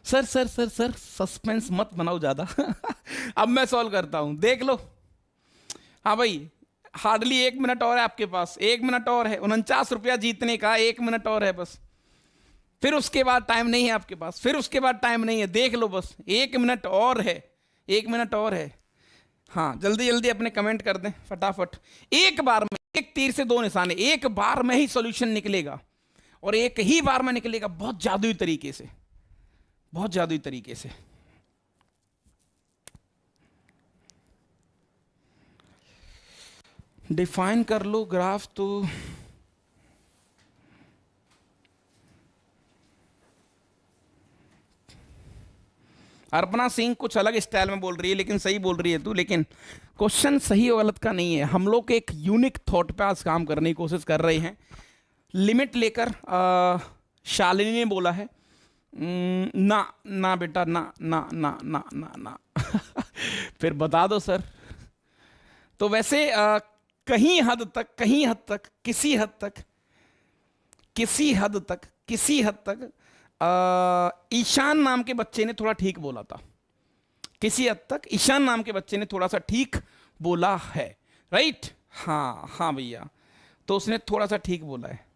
Sir sir sir sir suspense मत बनाओ ज्यादा अब मैं सॉल्व करता हूं, देख लो। हाँ भाई, हार्डली 1 मिनट और है आपके पास, 1 मिनट और है, 49 रुपया जीतने का 1 मिनट और है बस, फिर उसके बाद टाइम नहीं है आपके पास, फिर उसके बाद टाइम नहीं है, देख लो बस 1 मिनट और है, 1 मिनट और है। हाँ जल्दी जल्दी अपने कमेंट कर दें फटाफट, एक बार में, एक तीर से 2 निशाने, एक बार में ही सॉल्यूशन निकलेगा, और एक ही बार में निकलेगा, बहुत जादुई तरीके से, बहुत जादुई तरीके से। डिफाइन कर लो ग्राफ, तो अर्पणा सिंह कुछ अलग स्टाइल में बोल रही है, लेकिन सही बोल रही है तू, लेकिन क्वेश्चन सही और गलत का नहीं है, हम लोग एक यूनिक थॉट पे आज काम करने की कोशिश कर रहे हैं, लिमिट लेकर। शालिनी ने बोला है ना ना बेटा, ना ना ना ना ना ना फिर बता दो सर। तो वैसे कहीं हद तक, कहीं हद तक, किसी हद तक, किसी हद तक, किसी हद तक ईशान नाम के बच्चे ने थोड़ा ठीक बोला था, किसी हद तक ईशान नाम के बच्चे ने थोड़ा सा ठीक बोला है, राइट? हाँ हाँ भैया, तो उसने थोड़ा सा ठीक बोला है।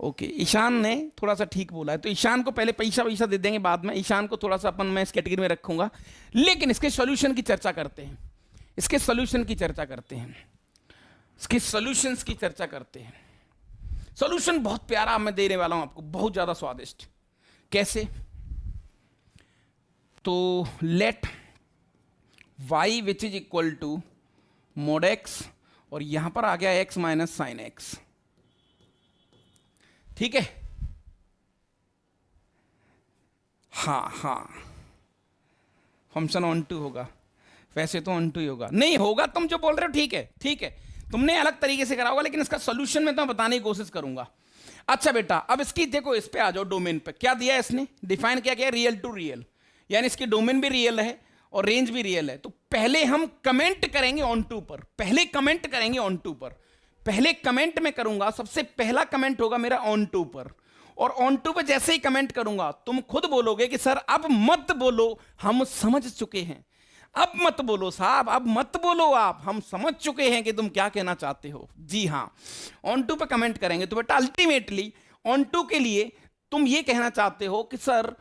ओके ईशान ने थोड़ा सा ठीक बोला है, तो ईशान को पहले पैसा वैसा दे देंगे बाद में, ईशान को थोड़ा सा अपन मैं इस कैटेगरी में रखूंगा, लेकिन इसके सॉल्यूशन की चर्चा करते हैं, इसके सॉल्यूशन की चर्चा करते हैं, इसके सॉल्यूशंस की चर्चा करते हैं। सॉल्यूशन बहुत प्यारा मैं देने वाला हूं आपको, बहुत ज्यादा स्वादिष्ट। कैसे? तो let y which is equal to mod x, और यहां पर आ गया x माइनस साइन x, ठीक है? हाँ हाँ, फंक्शन ऑन टू होगा, वैसे तो ऑन टू ही होगा, नहीं होगा तुम जो बोल रहे हो, ठीक है ठीक है, तुमने अलग तरीके से करा होगा, लेकिन इसका सॉल्यूशन मैं तो बताने की कोशिश करूंगा। अच्छा बेटा, अब इसकी देखो, इस पे आ जाओ, डोमेन पे क्या दिया है इसने, डिफाइन क्या किया, रियल टू रियल, यानी इसकी डोमेन भी रियल है और रेंज भी रियल है, तो पहले हम कमेंट करेंगे ऑन टू पर, पहले कमेंट करेंगे ऑन टू पर, पहले कमेंट में करूंगा, सबसे पहला कमेंट होगा मेरा ऑन टू पर, और ऑन टू पे जैसे ही कमेंट करूंगा तुम खुद बोलोगे कि सर अब मत बोलो, हम समझ चुके हैं, अब मत बोलो साहब, अब मत बोलो आप, हम समझ चुके हैं कि तुम क्या कहना चाहते हो। जी हाँ, ऑन टू पे कमेंट करेंगे तो बेटा अल्टीमेटली ऑन टू के लिए तुम ये कहना चाहते हो कि सर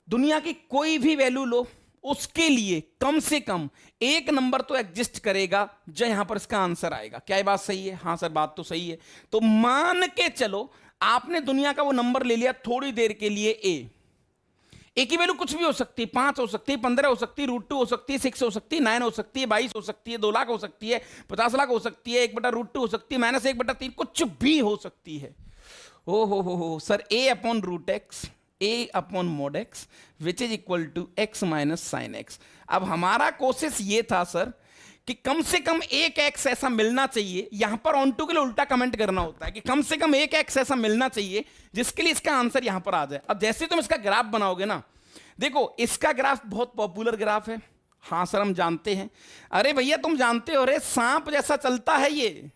दुनिया की कोई भी वैल्यू लो, उसके लिए कम से कम एक नंबर तो एग्जिस्ट करेगा जो यहां पर इसका आंसर आएगा। क्या ये बात सही है? हाँ सर बात तो सही है। तो मान के चलो आपने दुनिया का वो नंबर ले लिया थोड़ी देर के लिए ए की वैल्यू कुछ भी हो सकती है, 5 हो सकती है, 15 हो सकती है, √2 हो सकती है, 6 हो सकती है, 9 हो सकती है, 22 हो सकती है, 2 लाख हो सकती है, 50 लाख हो सकती है, 1/√2 हो सकती है, -1/3 कुछ भी हो सकती है। ओ हो sir, a/√x a/mod x which is equal to x minus sin x। अब हमारा कोशिश ये था सर कि कम से कम एक x ऐसा मिलना चाहिए, यहां पर ऑन टू के लिए उल्टा कमेंट करना होता है कि कम से कम एक x ऐसा मिलना चाहिए जिसके लिए इसका आंसर यहां पर आ जाए। अब जैसे तुम इसका ग्राफ बनाओगे ना, देखो इसका ग्राफ बहुत पॉपुलर ग्राफ है। हाँ सर हम जानते हैं। अरे भैया तुम जानते हो, अरे सांप जैसा चलता है ये,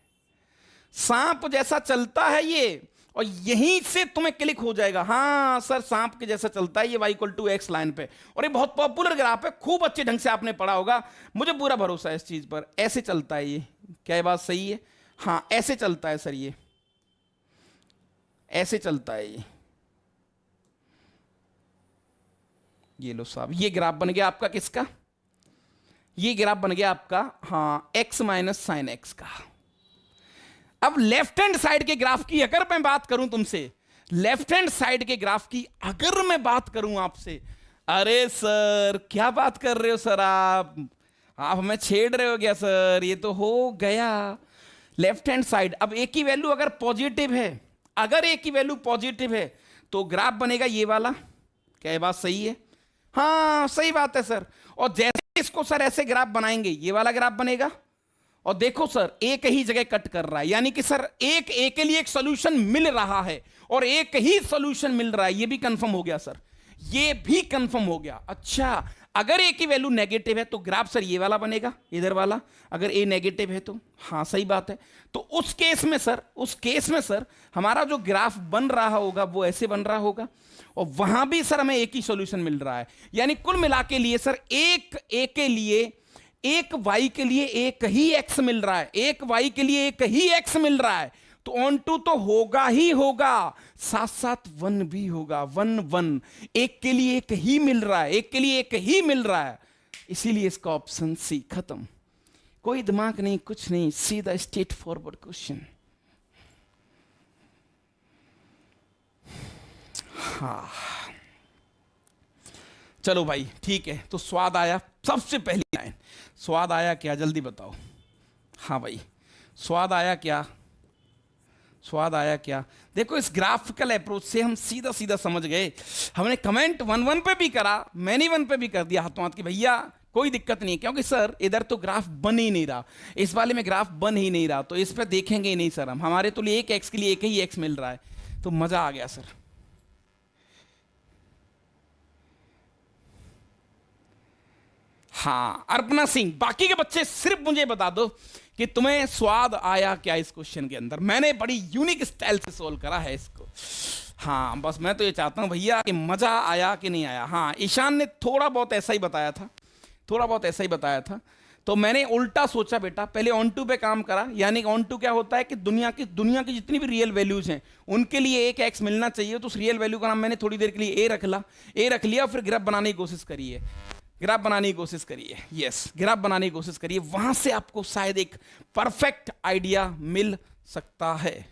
सांप जैसा चलता है ये, और यहीं से तुम्हें क्लिक हो जाएगा, हाँ सर सांप के जैसा चलता है ये y=x लाइन पे, और ये बहुत पॉपुलर ग्राफ है, खूब अच्छे ढंग से आपने पढ़ा होगा, मुझे पूरा भरोसा है इस चीज पर। ऐसे चलता है ये, क्या ये बात सही है? हाँ ऐसे चलता है सर, ये ऐसे चलता है ये लो साहब, ये ग्राफ बन गया आपका किसका? ये ग्राफ बन गया आपका हाँ x माइनस sin x का। अब लेफ्ट हैंड साइड के ग्राफ की अगर मैं बात करूं तुमसे, लेफ्ट हैंड साइड के ग्राफ की अगर मैं बात करूं आपसे, अरे सर क्या बात कर रहे हो सर, आप हमें छेड़ रहे हो क्या सर? ये तो हो गया लेफ्ट हैंड साइड। अब ए की वैल्यू अगर पॉजिटिव है, अगर ए की वैल्यू पॉजिटिव है तो ग्राफ बनेगा ये वाला। क्या ये बात सही है? हाँ सही बात है सर। और जैसे इसको सर ऐसे ग्राफ बनाएंगे, ये वाला ग्राफ बनेगा, और देखो सर एक ही जगह कट कर रहा है, यानी कि सर एक ए के लिए एक सॉल्यूशन मिल रहा है, और एक ही सॉल्यूशन मिल रहा है, ये भी कंफर्म हो गया सर, ये भी कंफर्म हो गया। अच्छा अगर ए की वैल्यू नेगेटिव है तो ग्राफ सर ये वाला बनेगा, इधर वाला, अगर ए नेगेटिव है तो। हाँ सही बात है। तो उस केस में सर, उस केस में सर हमारा जो ग्राफ बन रहा होगा वो ऐसे बन रहा होगा, और वहां भी सर हमें एक ही सॉल्यूशन मिल रहा है, यानी कुल मिला के लिए सर एक ए के लिए, एक y के लिए एक ही x मिल रहा है, एक y के लिए एक ही x मिल रहा है, तो ऑन टू तो होगा ही होगा, साथ साथ 1 भी होगा, 1 1, एक के लिए एक ही मिल रहा है, एक के लिए एक ही मिल रहा है, इसीलिए इसका ऑप्शन सी खत्म। कोई दिमाग नहीं, कुछ नहीं, सीधा स्ट्रेट फॉरवर्ड क्वेश्चन। हाँ चलो भाई ठीक है, तो स्वाद आया, सबसे पहली लाइन स्वाद आया क्या, जल्दी बताओ। हाँ भाई स्वाद आया क्या, स्वाद आया क्या? देखो इस ग्राफिकल अप्रोच से हम सीधा सीधा समझ गए। हमने कमेंट 1 पे भी करा, मैंने 1 पे भी कर दिया हाथों हाथ कि भैया कोई दिक्कत नहीं है, क्योंकि सर इधर तो ग्राफ बन ही नहीं रहा, इस वाले में ग्राफ बन ही नहीं रहा, तो इस पर देखेंगे ही नहीं सर हम, हमारे तो लिए एक एक्स के लिए एक ही एक्स मिल रहा है, तो मजा आ गया सर। हाँ अर्पना सिंह, बाकी के बच्चे सिर्फ मुझे बता दो कि तुम्हें स्वाद आया क्या इस क्वेश्चन के अंदर। मैंने बड़ी यूनिक स्टाइल से सोल्व करा है इसको। हाँ बस मैं तो ये चाहता हूँ भैया कि मजा आया कि नहीं आया। हाँ ईशान ने थोड़ा बहुत ऐसा ही बताया था, थोड़ा बहुत ऐसा ही बताया था, तो मैंने उल्टा सोचा बेटा, पहले ऑन टू पे काम करा, यानी ऑन टू क्या होता है कि दुनिया की जितनी भी रियल वैल्यूज हैं उनके लिए एक एक्स मिलना चाहिए, तो उस रियल वैल्यू का नाम मैंने थोड़ी देर के लिए ए रख लिया, फिर ग्राफ बनाने की कोशिश करिए, ग्राफ बनाने की कोशिश करिए, यस ग्राफ बनाने की कोशिश करिए, वहां से आपको शायद एक परफेक्ट आइडिया मिल सकता है।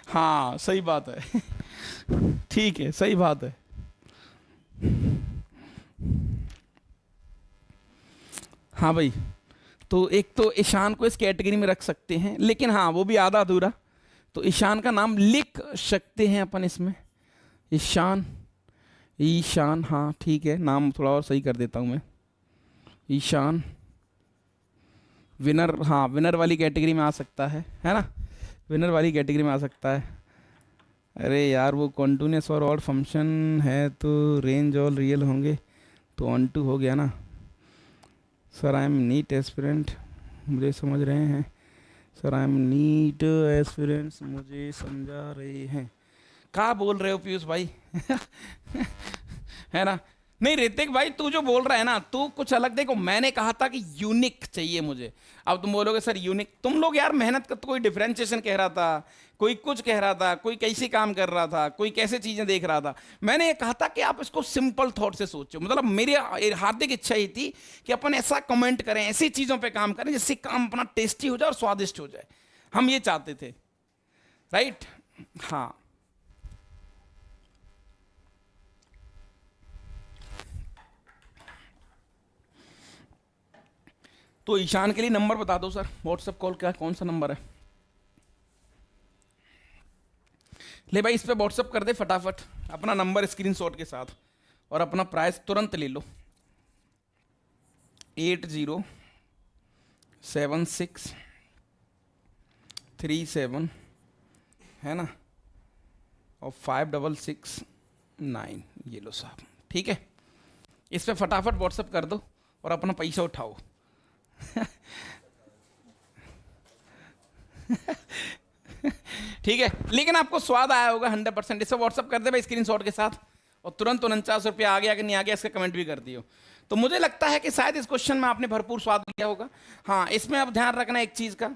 हाँ सही बात है, ठीक है सही बात है। हाँ भाई, तो एक तो ईशान को इस कैटेगरी में रख सकते हैं, लेकिन हाँ वो भी आधा अधूरा, तो ईशान का नाम लिख सकते हैं अपन इसमें, ईशान, ईशान, हाँ ठीक है, नाम थोड़ा और सही कर देता हूँ मैं, ईशान विनर, हाँ विनर वाली कैटेगरी में आ सकता है ना, विनर वाली कैटेगरी में आ सकता है। अरे यार वो कॉन्टिन्यूस और ऑड फंक्शन है तो रेंज और रियल होंगे, तो ऑन टू हो गया ना। Sir I am NEET aspirant, मुझे समझ रहे हैं। Sir I am NEET aspirants, मुझे समझा रहे हैं। क्या बोल रहे हो पीयूष भाई? है ना? नहीं ऋतिक भाई, तू जो बोल रहा है ना, तू कुछ अलग। देखो मैंने कहा था कि यूनिक चाहिए मुझे, अब तुम बोलोगे सर यूनिक। तुम लोग यार मेहनत कर, तो कोई डिफरेंशिएशन कह रहा था, कोई कुछ कह रहा था, कोई कैसे काम कर रहा था, कोई कैसे चीजें देख रहा था। मैंने ये कहा था कि आप इसको सिंपल थॉट से सोचो। मतलब मेरी हार्दिक इच्छा ही थी कि अपन ऐसा कमेंट करें, ऐसी चीजों पर काम करें जिससे काम अपना टेस्टी हो जाए और स्वादिष्ट हो जाए। हम ये चाहते थे, राइट? हाँ, तो ईशान के लिए नंबर बता दो सर, व्हाट्सएप कॉल क्या कौन सा नंबर है? ले भाई इस पे व्हाट्सएप कर दे फटाफट अपना नंबर स्क्रीनशॉट के साथ, और अपना प्राइस तुरंत ले लो। 807637 है ना, और 5669, ये लो साहब, ठीक है? इस पे फटाफट व्हाट्सएप कर दो और अपना पैसा उठाओ। ठीक है, लेकिन आपको स्वाद आया होगा 100%। इसे व्हाट्सअप कर दे भाई स्क्रीनशॉट के साथ, और तुरंत 49 रुपया आ गया कि नहीं आ गया इसका कमेंट भी कर दियो। तो मुझे लगता है कि शायद इस क्वेश्चन में आपने भरपूर स्वाद लिया होगा। हाँ, इसमें अब ध्यान रखना एक चीज का,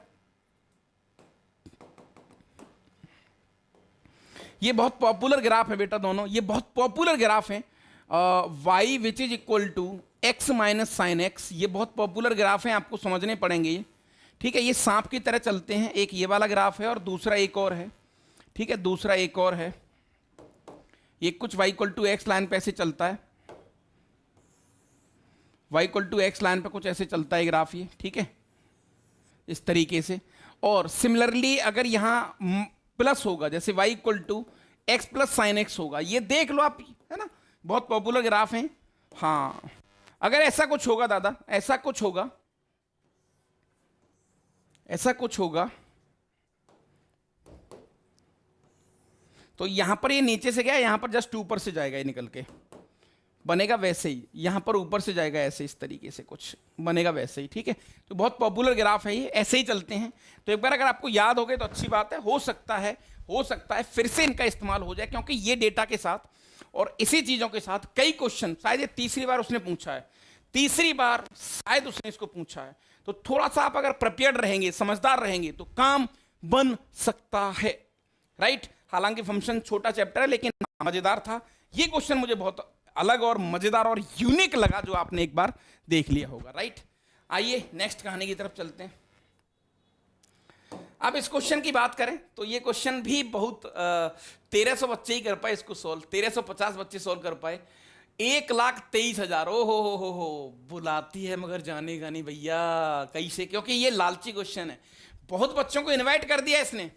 ये बहुत पॉपुलर ग्राफ है बेटा दोनों, ये बहुत पॉपुलर ग्राफ है। y which is equal to x minus sine x, ये बहुत पॉपुलर ग्राफ है, आपको समझने पड़ेंगे ये। ठीक है, ये सांप की तरह चलते हैं। एक ये वाला ग्राफ है और दूसरा एक और है। ठीक है, दूसरा एक और है। ये कुछ y equal to x line पे ऐसे चलता है, y equal to x line पे कुछ ऐसे चलता है ग्राफ ये। ठीक है, इस तरीके से। और सिमिलरली अगर यहाँ प्लस होगा, जैसे y equal to x plus sine x होगा, ये देख लो आप, है ना, बहुत पॉपुलर ग्राफ है। हाँ, अगर ऐसा कुछ होगा दादा, ऐसा कुछ होगा, ऐसा कुछ होगा, तो यहां पर ये नीचे से गया, यहां पर जस्ट ऊपर से जाएगा, ये निकल के बनेगा वैसे ही, यहां पर ऊपर से जाएगा ऐसे, इस तरीके से कुछ बनेगा वैसे ही। ठीक है, तो बहुत पॉपुलर ग्राफ है ये, ऐसे ही चलते हैं। तो एक बार अगर आपको याद हो गए तो अच्छी बात है। हो सकता है फिर से इनका इस्तेमाल हो जाए, क्योंकि ये डेटा के साथ और इसी चीजों के साथ कई क्वेश्चन, शायद ये तीसरी बार उसने पूछा है, तीसरी बार शायद उसने इसको पूछा है। तो थोड़ा सा आप अगर प्रिपेयर्ड रहेंगे, समझदार रहेंगे, तो काम बन सकता है, राइट? हालांकि फंक्शन छोटा चैप्टर है, लेकिन मजेदार था ये क्वेश्चन, मुझे बहुत अलग और मजेदार और यूनिक लगा, जो आपने एक बार देख लिया होगा, राइट? आइए नेक्स्ट कहानी की तरफ चलते हैं। अब इस क्वेश्चन की बात करें तो ये क्वेश्चन भी बहुत 1300 बच्चे ही कर पाए इसको सॉल्व, 1350 बच्चे सॉल्व कर पाए। 1,23,000, ओ हो, बुलाती है मगर जानेगा नहीं भैया कैसे, क्योंकि ये लालची क्वेश्चन है। बहुत बच्चों को इनवाइट कर दिया इसने,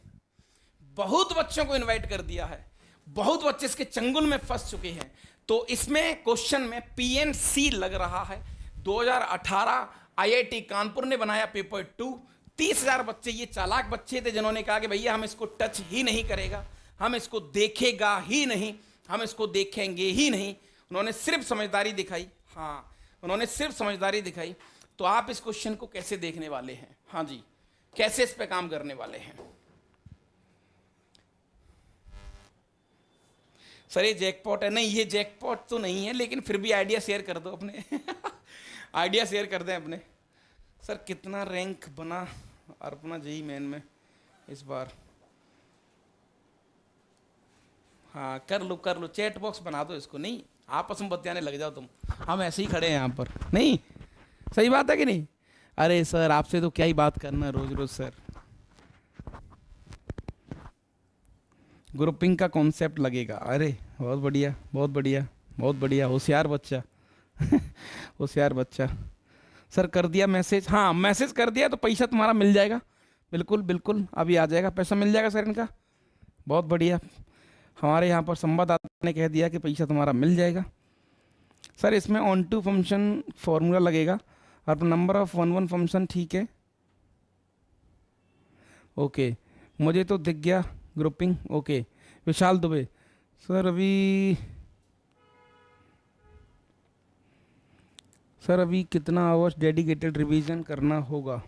बहुत बच्चों को इनवाइट कर दिया है, बहुत बच्चे इसके चंगुल में फंस चुके हैं। तो इसमें क्वेश्चन में PNC लग रहा है। 2018 IIT कानपुर ने बनाया पेपर 2। 30,000 बच्चे, ये चालाक बच्चे थे जिन्होंने कहा कि भैया हम इसको टच ही नहीं करेगा, हम इसको देखेगा ही नहीं, हम इसको देखेंगे ही नहीं। उन्होंने सिर्फ समझदारी दिखाई। हाँ, उन्होंने सिर्फ समझदारी दिखाई। तो आप इस क्वेश्चन को कैसे देखने वाले हैं? हाँ जी, कैसे इस पे काम करने वाले हैं? सर ये जैकपॉट है? नहीं, ये जैकपॉट तो नहीं है, लेकिन फिर भी आइडिया शेयर कर दो अपने। आइडिया शेयर कर दें अपने। सर कितना रैंक बना अपना जेई मेन में इस बार? हाँ कर लो, चैट बॉक्स बना दो इसको। नहीं, आपस में बतियाने लग जाओ तुम, हम ऐसे ही खड़े हैं यहाँ पर। नहीं, सही बात है कि नहीं? अरे सर आपसे तो क्या ही बात करना रोज रोज सर। ग्रुपिंग का कॉन्सेप्ट लगेगा। अरे बहुत बढ़िया, बहुत बढ़िया, बहुत बढ़िया, होशियार बच्चा। होशियार बच्चा। सर कर दिया मैसेज? हाँ मैसेज कर दिया, तो पैसा तुम्हारा मिल जाएगा। बिल्कुल बिल्कुल, अभी आ जाएगा, पैसा मिल जाएगा सर इनका। बहुत बढ़िया, हमारे यहाँ पर संवाददाता ने कह दिया कि पैसा तुम्हारा मिल जाएगा। सर इसमें ऑन टू फंक्शन फॉर्मूला लगेगा और नंबर ऑफ 1 फंक्शन। ठीक है, ओके, मुझे तो दिख गया ग्रुपिंग। ओके, विशाल दुबे, सर अभी कितना आवर्स डेडिकेटेड रिवीजन करना होगा?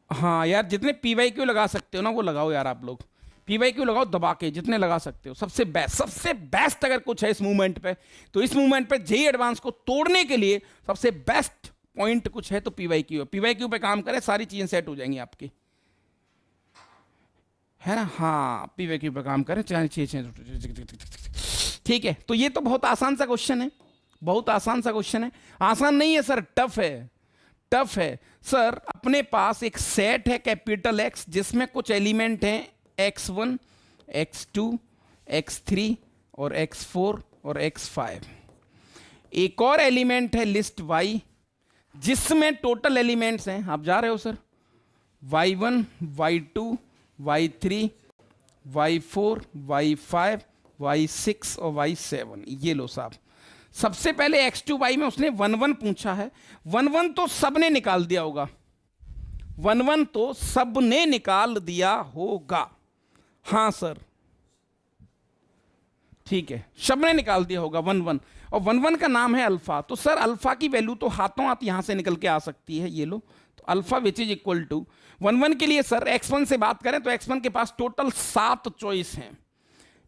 हाँ यार, जितने PYQ लगा सकते हो ना वो लगाओ यार, आप लोग PYQ लगाओ दबा के, जितने लगा सकते हो। सबसे बेस्ट अगर कुछ है इस मूवमेंट पे, तो इस मूवमेंट पे जेई एडवांस को तोड़ने के लिए सबसे बेस्ट पॉइंट कुछ है तो PYQ है। PYQ पे काम करें, सारी चीजें सेट हो जाएंगी आपकी, है ना। हाँ, PYQ पे काम करें, ठीक है। तो ये तो बहुत आसान सा क्वेश्चन है, बहुत आसान सा क्वेश्चन है। आसान नहीं है सर, टफ है, टफ है सर। अपने पास एक सेट है कैपिटल X जिसमें कुछ एलिमेंट हैं X1, X2, X3 और X4 और X5। एक और एलिमेंट है लिस्ट Y जिसमें टोटल एलिमेंट्स हैं, आप जा रहे हो sir, Y1, Y2, Y3, Y4, Y5, Y6 और Y7। ये लो साहब, सबसे पहले X2Y में उसने 1 1 पूछा है। 1 1 तो सबने निकाल दिया होगा, 1 1 तो सबने निकाल दिया होगा। हाँ सर, ठीक है, सबने निकाल दिया होगा 1 1। और 1 1 का नाम है अल्फा। तो सर अल्फा की वैल्यू तो हाथों हाथ यहां से निकल के आ सकती है, ये लो। तो alpha which is equal to 1 1 के लिए सर X1 से बात करें तो X1 के पास टोटल 7 चॉइस हैं,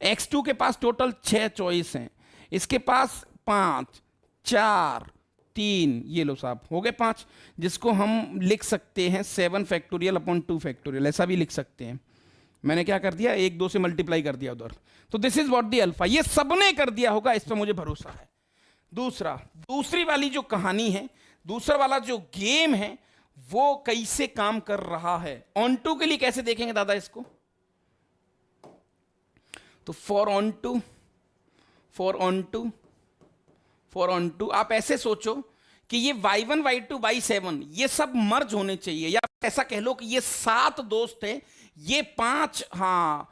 X2 के पास टोटल 6 चॉइस हैं, इसके पास 5, 4, 3, ये लो साहब, हो गए 5, जिसको हम लिख सकते हैं 7 फैक्टोरियल अपॉन 2 फैक्टोरियल, ऐसा भी लिख सकते हैं। मैंने क्या कर दिया, 1 2 से मल्टीप्लाई कर दिया उधर। तो this is what the alpha, ये सबने कर दिया होगा, इस पर मुझे भरोसा है। दूसरी वाली जो कहानी है, दूसरा वाला जो गेम है, वो कैसे काम कर रहा है। ऑन टू के लिए कैसे देखेंगे दादा इसको? तो फॉर ऑन टू आप ऐसे सोचो कि ये Y1, Y2, Y7 ये सब मर्ज होने चाहिए, या ऐसा कह लो कि ये 7 दोस्त हैं, ये 5, हाँ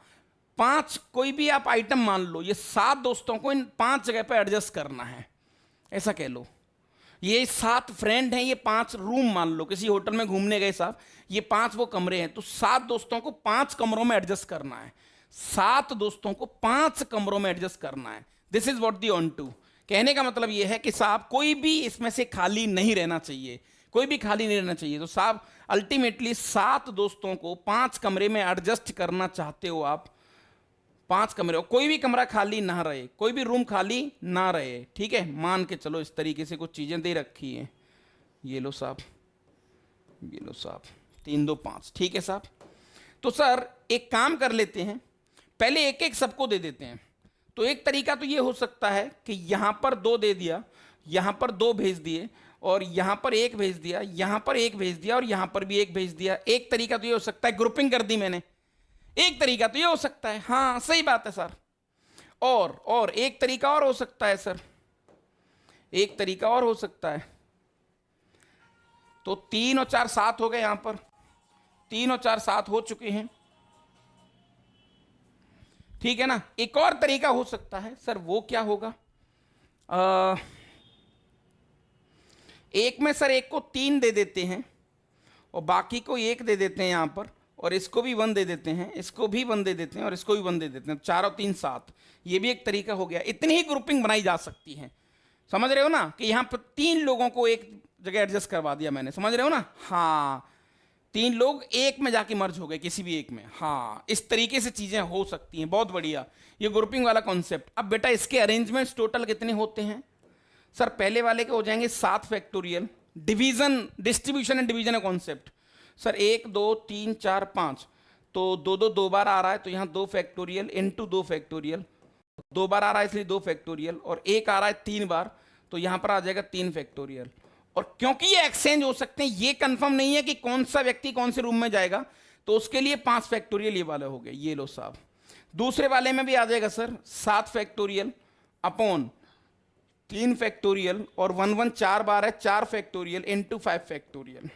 5 कोई भी आप आइटम मान लो, ये 7 दोस्तों को इन 5 जगह पे एडजस्ट करना है, ऐसा कह लो। ये 7 फ्रेंड हैं, ये 5 रूम मान लो, किसी होटल में घूमने गए साहब, ये 5 वो कमरे हैं, तो 7 दोस्तों को 5 कमरों में एडजस्ट करना है, 7 दोस्तों को 5 कमरों में एडजस्ट करना है। This is what the on to. कहने का मतलब ये है कि साहब कोई भी इसमें से खाली नहीं रहना चाहिए, कोई भी खाली नहीं रहना चाहिए। तो साहब अल्टीमेटली 7 दोस्तों को 5 कमरे में एडजस्ट करना चाहते हो आप, 5 कमरे, कोई भी कमरा खाली ना रहे, कोई भी रूम खाली ना रहे, ठीक है। मान के चलो इस तरीके से कुछ चीजें दे रखी हैं, ये लो साहब, ये लो साहब, 3 2 5, ठीक है साहब। तो सर एक काम कर लेते हैं, पहले एक एक सबको दे देते हैं। तो एक तरीका तो ये हो सकता है कि यहां पर 2 दे दिया, यहां पर 2 भेज दिए, और यहां पर 1 भेज दिया, यहां पर 1 भेज दिया, और यहां पर भी 1 भेज दिया। एक तरीका तो ये हो सकता है, ग्रुपिंग कर दी मैंने। एक तरीका तो ये हो सकता है, हाँ सही बात है सर। और एक तरीका और हो सकता है सर, एक तरीका और हो सकता है। तो 3 और 4 7 हो गए, यहां पर 3 और 4 7 हो चुके हैं, ठीक है ना। एक और तरीका हो सकता है सर, वो क्या होगा, एक में सर एक को 3 दे देते हैं और बाकी को 1 दे देते हैं यहां पर, और इसको भी 1 दे देते हैं, इसको भी 1 दे देते हैं, और इसको भी 1 दे देते हैं। 4 और 3 7, ये भी एक तरीका हो गया। इतनी ही ग्रुपिंग बनाई जा सकती है, समझ रहे हो ना, कि यहां पर 3 लोगों को एक जगह एडजस्ट करवा दिया मैंने, समझ रहे हो ना। हाँ 3 लोग एक में जाके मर्ज हो गए, किसी भी एक में। हाँ इस तरीके से चीजें हो सकती हैं, बहुत बढ़िया ये ग्रुपिंग वाला कॉन्सेप्ट। अब बेटा इसके अरेंजमेंट्स टोटल कितने होते हैं सर? पहले वाले के हो जाएंगे 7 factorial, division, distribution and division है कॉन्सेप्ट सर। 1 2 3 4 5, तो 2 2 2 बार आ रहा है, तो यहाँ 2 फैक्टोरियल इंटू 2 फैक्टोरियल, 2 बार आ रहा है इसलिए 2 फैक्टोरियल, और 1 आ रहा है 3 बार, तो यहाँ पर आ जाएगा 3 फैक्टोरियल। और क्योंकि ये एक्सचेंज हो सकते हैं, ये कंफर्म नहीं है कि कौन सा व्यक्ति कौन से रूम में जाएगा, तो उसके लिए 5 फैक्टोरियल ये वाले हो गए, ये लो साहब। दूसरे वाले में भी आ जाएगा सर 7 फैक्टोरियल अपॉन 3 फैक्टोरियल, और 1 1 4 बार है, 4 factorial into 5 factorial.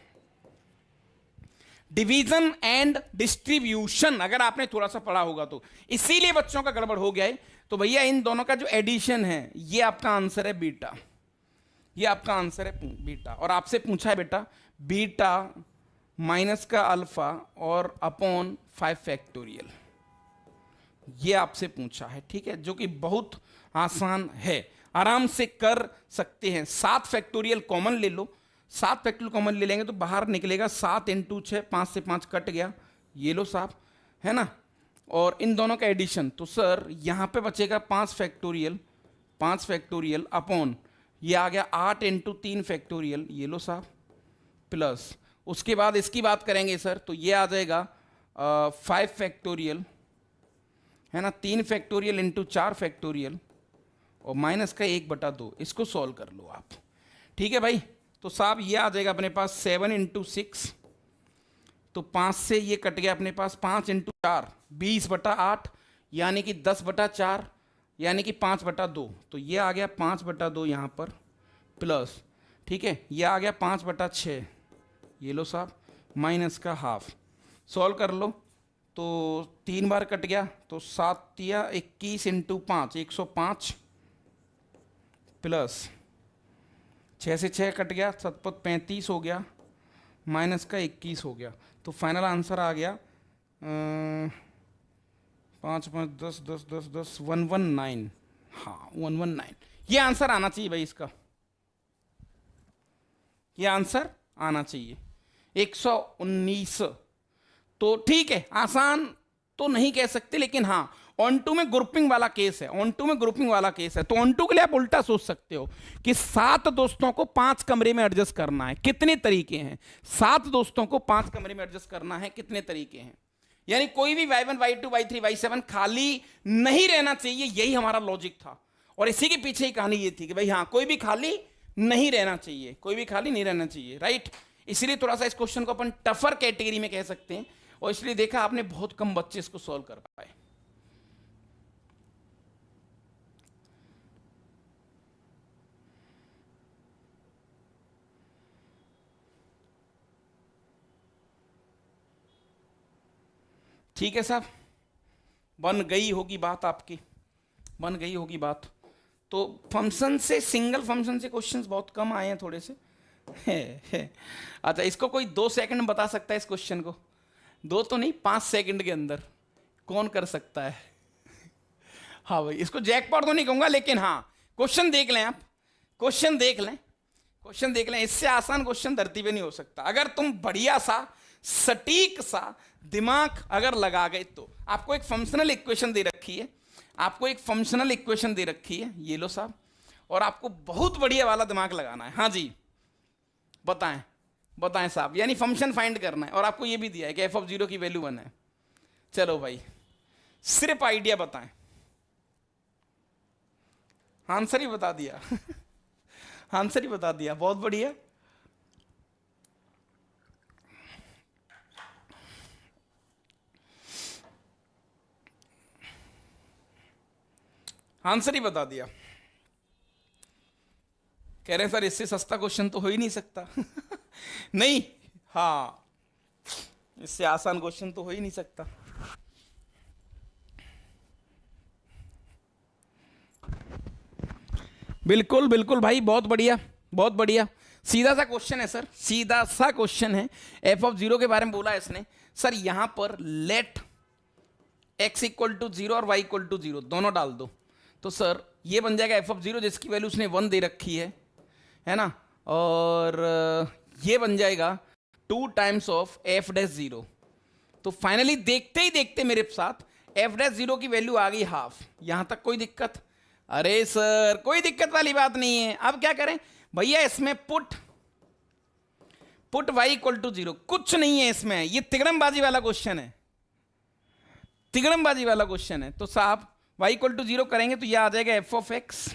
Division and distribution अगर आपने थोड़ा सा पढ़ा होगा तो, इसीलिए बच्चों का गड़बड़ हो गया है। तो भैया इन दोनों का जो एडिशन है, ये आपका आंसर है बीटा, ये आपका आंसर है बीटा। और आपसे पूछा है बेटा बीटा माइनस का अल्फा और अपॉन 5 फैक्टोरियल, ये आपसे पूछा है, ठीक है, जो कि बहुत आसान है, आराम से कर सकते हैं। 7 फैक्टोरियल कॉमन ले लो, 7 फैक्टोरियल कॉमन ले लेंगे तो बाहर निकलेगा 7 इंटू 6, 5 से 5 कट गया, ये लो साहब, है ना, और इन दोनों का एडिशन, तो सर यहाँ पे बचेगा 5 फैक्टोरियल, 5 फैक्टोरियल अपॉन ये आ गया 8 इंटू 3 फैक्टोरियल, ये लो साहब, प्लस उसके बाद इसकी बात करेंगे सर तो ये आ जाएगा 5 फैक्टोरियल, है ना, 3 फैक्टोरियल इंटू 4 फैक्टोरियल और माइनस का 1/2, इसको सॉल्व कर लो आप, ठीक है भाई। तो साहब ये आ जाएगा अपने पास 7 इंटू 6, तो 5 से ये कट गया अपने पास 5 इंटू 4 20/8, यानी कि 10/4, यानी कि 5/2, तो ये आ गया 5/2 यहाँ पर, प्लस, ठीक है, ये आ गया 5/6, ये लो साहब, माइनस का हाफ, सॉल्व कर लो तो 3 बार कट गया, तो 7 या 21 इंटू 5 105, प्लस 6 से 6 कट गया, 7 35 हो गया, माइनस का 21 हो गया, तो फाइनल आंसर आ गया 5 5 10 10 10 10 119, हाँ 119, ये आंसर आना चाहिए भाई इसका, ये आंसर आना चाहिए 119। तो ठीक है, आसान तो नहीं कह सकते, लेकिन हाँ ऑन टू में ग्रुपिंग वाला केस है, ऑन टू में ग्रुपिंग वाला केस है, तो ऑन टू के लिए आप उल्टा सोच सकते हो कि 7 दोस्तों को 5 कमरे में एडजस्ट करना है, कितने तरीके हैं, 7 दोस्तों को 5 कमरे में एडजस्ट करना है, कितने तरीके हैं, यानी कोई भी y1 y2 y3 y7 खाली नहीं रहना चाहिए, यही हमारा लॉजिक था, और इसी के पीछे ही कहानी ये थी कि भाई हाँ कोई भी खाली नहीं रहना चाहिए, कोई भी खाली नहीं रहना चाहिए, राइट। इसलिए थोड़ा सा इस क्वेश्चन को अपन टफर कैटेगरी में कह सकते हैं, और इसलिए देखा आपने बहुत कम बच्चे इसको सॉल्व कर पाए। ठीक है साहब, बन गई होगी बात आपकी, बन गई होगी बात। तो फंक्शन से, सिंगल फंक्शन से क्वेश्चंस बहुत कम आए हैं थोड़े से। अच्छा, इसको कोई 2 सेकंड में बता सकता है इस क्वेश्चन को? 2 तो नहीं, 5 सेकंड के अंदर कौन कर सकता है? हाँ भाई, इसको जैकपॉट तो नहीं कहूंगा, लेकिन हाँ क्वेश्चन देख लें आप, क्वेश्चन देख लें, क्वेश्चन देख लें, इससे आसान क्वेश्चन धरती पे नहीं हो सकता। अगर तुम बढ़िया सा सटीक सा दिमाग अगर लगा गए तो। आपको एक फंक्शनल इक्वेशन दे रखी है, आपको एक फंक्शनल इक्वेशन दे रखी है, ये लो साहब, और आपको बहुत बढ़िया वाला दिमाग लगाना है। हाँ जी, बताएं बताएं साहब, यानी फंक्शन फाइंड करना है, और आपको ये भी दिया है कि f(0) की वैल्यू 1 है। चलो भाई, सिर्फ आइडिया बताएं। आंसर ही बता दिया। आंसर ही बता दिया, बहुत बढ़िया। आंसर ही बता दिया। कह रहे हैं सर इससे सस्ता क्वेश्चन तो हो ही नहीं सकता। नहीं, हाँ इससे आसान क्वेश्चन तो हो ही नहीं सकता। बिल्कुल बिल्कुल भाई, बहुत बढ़िया बहुत बढ़िया। सीधा सा क्वेश्चन है सर, सीधा सा क्वेश्चन है। f(0) के बारे में बोला है इसने सर, यहां पर लेट x = 0 और y = 0 दोनों डाल दो, तो सर ये बन जाएगा f(0) जिसकी वैल्यू उसने 1 दे रखी है ना, और ये बन जाएगा 2 टाइम्स ऑफ f(0). तो फाइनली देखते ही देखते मेरे साथ f(0) की वैल्यू आ गई हाफ। यहां तक कोई दिक्कत? अरे सर कोई दिक्कत वाली बात नहीं है। अब क्या करें भैया, इसमें पुट y = 0 कुछ नहीं है इसमें, ये तिगड़मबाजी वाला क्वेश्चन है, तिगड़मबाजी वाला क्वेश्चन है। तो साहब y = 0 करेंगे तो यह आ जाएगा f(x)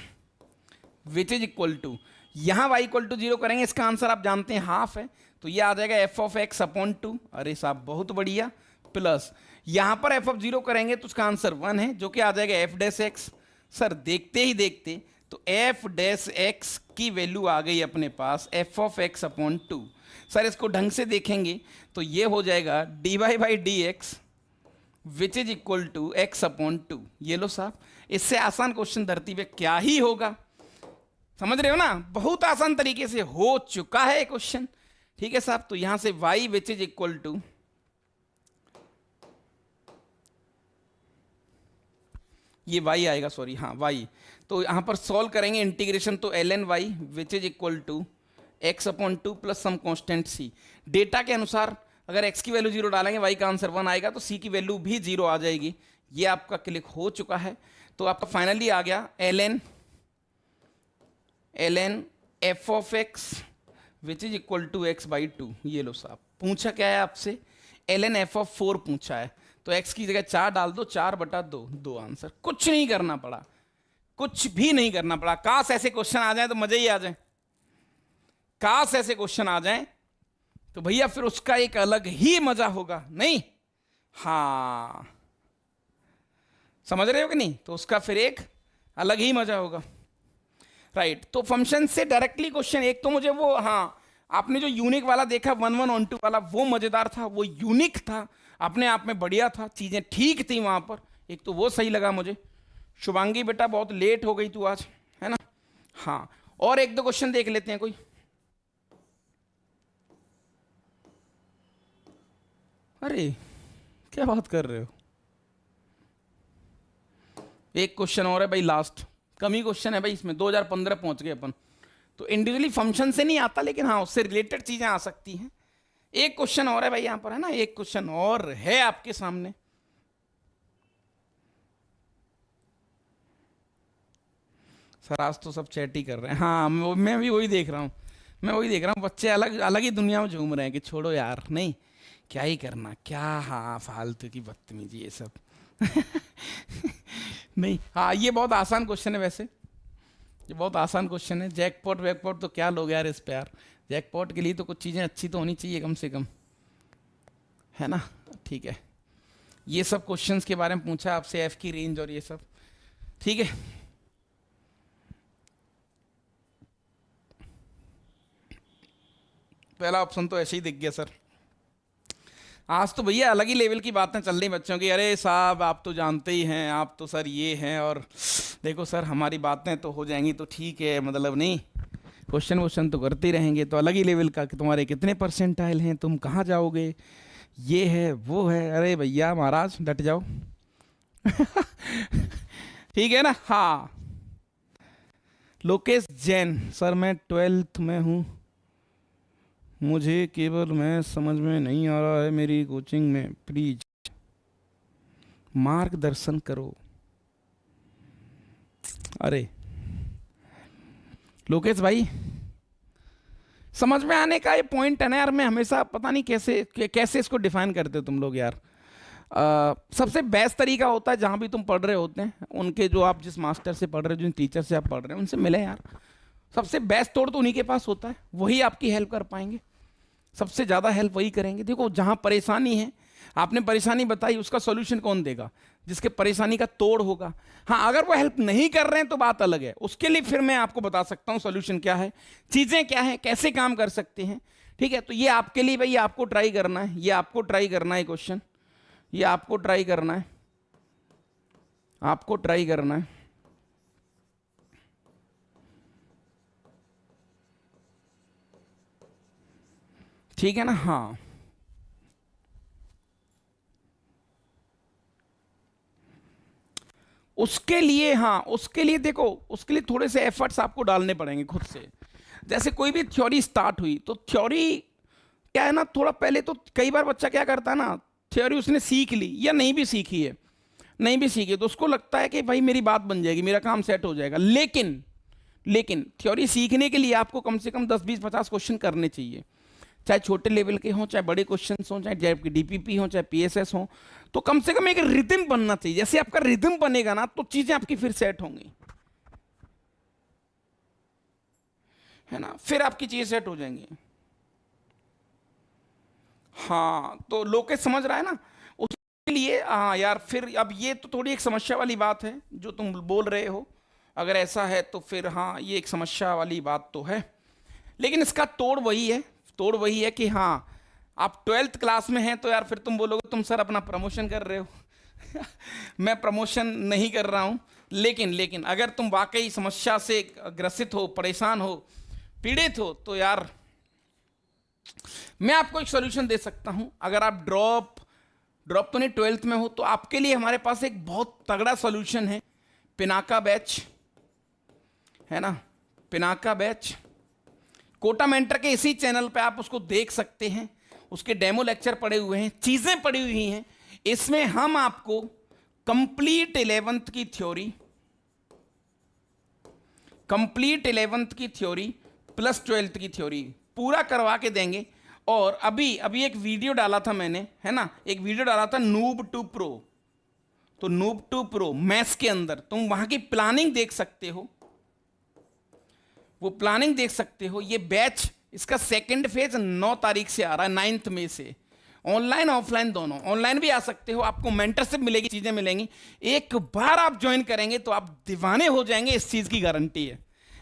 which is equal to, यहां y = 0 करेंगे, इसका आंसर आप जानते हैं हाफ है, तो यह आ जाएगा f(x)/2। अरे साहब बहुत बढ़िया, प्लस यहां पर f(0) करेंगे तो उसका आंसर 1 है, जो कि आ जाएगा f'(x). सर देखते ही देखते तो f'(x) की वैल्यू आ गई अपने पास f(x)/2। सर इसको ढंग से देखेंगे तो ये हो जाएगा dy/dx which is equal to x/2। ये लो साहब, इससे आसान क्वेश्चन धरती पे क्या ही होगा, समझ रहे हो ना? बहुत आसान तरीके से हो चुका है क्वेश्चन, ठीक है साहब। तो यहां से y which is equal to, ये y आएगा, सॉरी हाँ y। तो यहां पर सॉल्व करेंगे इंटीग्रेशन, तो ln y which is equal to x/2 plus some constant c। Data के अनुसार अगर x की वैल्यू 0 डालेंगे y का आंसर 1 आएगा, तो c की वैल्यू भी 0 आ जाएगी। ये आपका क्लिक हो चुका है। तो आपका फाइनली आ गया ln f of x which is equal to x/2। ये लो साहब, पूछा क्या है आपसे, ln f ऑफ 4 पूछा है। तो x की जगह 4 डाल दो, 4/2, 2 आंसर। कुछ नहीं करना पड़ा, कुछ भी नहीं करना पड़ा। काश ऐसे क्वेश्चन आ जाए तो मजे ही आ जाए। काश ऐसे क्वेश्चन आ जाए तो भैया फिर उसका एक अलग ही मजा होगा, नहीं? हाँ, समझ रहे हो कि नहीं? तो उसका फिर एक अलग ही मजा होगा, राइट। तो फंक्शन से डायरेक्टली क्वेश्चन, एक तो मुझे वो, हाँ आपने जो यूनिक वाला देखा 1 1 on 2 वाला, वो मजेदार था, वो यूनिक था, अपने आप में बढ़िया था, चीजें ठीक थी वहां पर। एक तो वो सही लगा मुझे। शुभांगी बेटा बहुत लेट हो गई तू आज, है ना? हाँ, और एक दो क्वेश्चन देख लेते हैं कोई। अरे क्या बात कर रहे हो? एक क्वेश्चन और है भाई, लास्ट कमी क्वेश्चन है भाई इसमें। 2015 पहुंच गए अपन। तो इंडिविजुअली फंक्शन से नहीं आता, लेकिन हाँ उससे रिलेटेड चीजें आ सकती हैं। एक क्वेश्चन और है भाई यहां पर, है ना? एक क्वेश्चन और है आपके सामने। सर आज तो सब चैट ही कर रहे हैं। हाँ मैं भी वही देख रहा हूँ, मैं वही देख रहा हूँ। बच्चे अलग अलग ही दुनिया में झूम रहे हैं कि छोड़ो यार, नहीं क्या ही करना, क्या हाँ फालतू की बदतमीजी ये सब। नहीं, हाँ ये बहुत आसान क्वेश्चन है वैसे, ये बहुत आसान क्वेश्चन है। जैकपॉट वैकपॉट तो क्या लोग यार इस पे यार, जैकपॉट के लिए तो कुछ चीज़ें अच्छी तो होनी चाहिए कम से कम, है ना? ठीक है, ये सब क्वेश्चंस के बारे में पूछा आपसे, एफ की रेंज और ये सब, ठीक है। पहला ऑप्शन तो ऐसे ही दिख गया सर। आज तो भैया अलग ही लेवल की बातें चल रही बच्चों की। अरे साहब आप तो जानते ही हैं, आप तो सर ये हैं, और देखो सर हमारी बातें तो हो जाएंगी तो ठीक है, मतलब नहीं क्वेश्चन वोश्चन तो करते ही रहेंगे। तो अलग ही लेवल का कि तुम्हारे कितने परसेंटाइल हैं, तुम कहाँ जाओगे, ये है वो है। अरे भैया महाराज डट जाओ। ठीक है ना? हाँ, लोकेश जैन सर मैं 12th में हूँ, मुझे केवल मैं समझ में नहीं आ रहा है, मेरी कोचिंग में प्लीज मार्गदर्शन करो। अरे लोकेश भाई, समझ में आने का ये पॉइंट है ना यार, मैं हमेशा पता नहीं कैसे इसको डिफाइन करते हो तुम लोग यार। सबसे बेस्ट तरीका होता है जहां भी तुम पढ़ रहे होते हैं, उनके जो आप जिस मास्टर से पढ़ रहे हो, जिन टीचर से आप पढ़ रहे हैं, उनसे मिले यार। सबसे बेस्ट तोड़ तो उन्हीं के पास होता है, वही आपकी हेल्प कर पाएंगे, सबसे ज़्यादा हेल्प वही करेंगे। देखो जहाँ परेशानी है, आपने परेशानी बताई, उसका सॉल्यूशन कौन देगा? जिसके परेशानी का तोड़ होगा। हाँ अगर वो हेल्प नहीं कर रहे हैं तो बात अलग है, उसके लिए फिर मैं आपको बता सकता हूँ सॉल्यूशन क्या है, चीज़ें क्या है, कैसे काम कर सकते हैं। ठीक है, तो ये आपके लिए भाई, आपको ट्राई करना है, ये आपको ट्राई करना है क्वेश्चन, ये आपको ट्राई करना है, आपको ट्राई करना है। ठीक है ना? हाँ उसके लिए, हाँ उसके लिए देखो, उसके लिए थोड़े से एफर्ट्स आपको डालने पड़ेंगे खुद से। जैसे कोई भी थ्योरी स्टार्ट हुई तो थ्योरी क्या है ना, थोड़ा पहले तो कई बार बच्चा क्या करता है ना, थ्योरी उसने सीख ली या नहीं भी सीखी है, नहीं भी सीखी तो उसको लगता है कि भाई मेरी बात बन जाएगी, मेरा काम सेट हो जाएगा। लेकिन थ्योरी सीखने के लिए आपको कम से कम 10 20 50 क्वेश्चन करने चाहिए, चाहे छोटे लेवल के हों, चाहे बड़े क्वेश्चन हों, चाहे डीपीपी हो, चाहे पीएसएस हो। तो कम से कम एक रिदम बनना चाहिए। जैसे आपका रिदम बनेगा ना तो चीजें आपकी फिर सेट होंगी, है ना? फिर आपकी चीजें सेट हो जाएंगी। हाँ तो लोकेश समझ रहा है ना? उसके लिए हाँ यार, फिर अब ये तो थोड़ी एक समस्या वाली बात है जो तुम बोल रहे हो। अगर ऐसा है तो फिर हाँ ये एक समस्या वाली बात तो है, लेकिन इसका तोड़ वही है, तोड़ वही है कि हाँ आप 12th क्लास में हैं तो यार फिर तुम बोलोगे तुम सर अपना प्रमोशन कर रहे हो। मैं प्रमोशन नहीं कर रहा हूँ, लेकिन अगर तुम वाकई समस्या से ग्रसित हो, परेशान हो, पीड़ित हो, तो यार मैं आपको एक सॉल्यूशन दे सकता हूं, अगर आप ड्रॉप तो नहीं 12th में हो, तो आपके लिए हमारे पास एक बहुत तगड़ा सॉल्यूशन है, पिनाका बैच, है ना, पिनाका बैच। कोटा मेंटर के इसी चैनल पे आप उसको देख सकते हैं, उसके डेमो लेक्चर पड़े हुए हैं, चीजें पड़ी हुई हैं। इसमें हम आपको कंप्लीट 11th की थ्योरी, कंप्लीट 11th की थ्योरी प्लस 12th की थ्योरी पूरा करवा के देंगे। और अभी एक वीडियो डाला था मैंने, है ना, एक वीडियो डाला था नूब टू प्रो, तो नूब टू प्रो मैथ्स के अंदर तुम वहां की प्लानिंग देख सकते हो, वो प्लानिंग देख सकते हो। ये बैच, इसका सेकंड फेज 9 तारीख से आ रहा है, 9 मई से, ऑनलाइन ऑफलाइन दोनों। ऑनलाइन भी आ सकते हो, आपको मेंटरशिप मिलेगी, चीजें मिलेंगी। एक बार आप ज्वाइन करेंगे तो आप दीवाने हो जाएंगे, इस चीज की गारंटी है।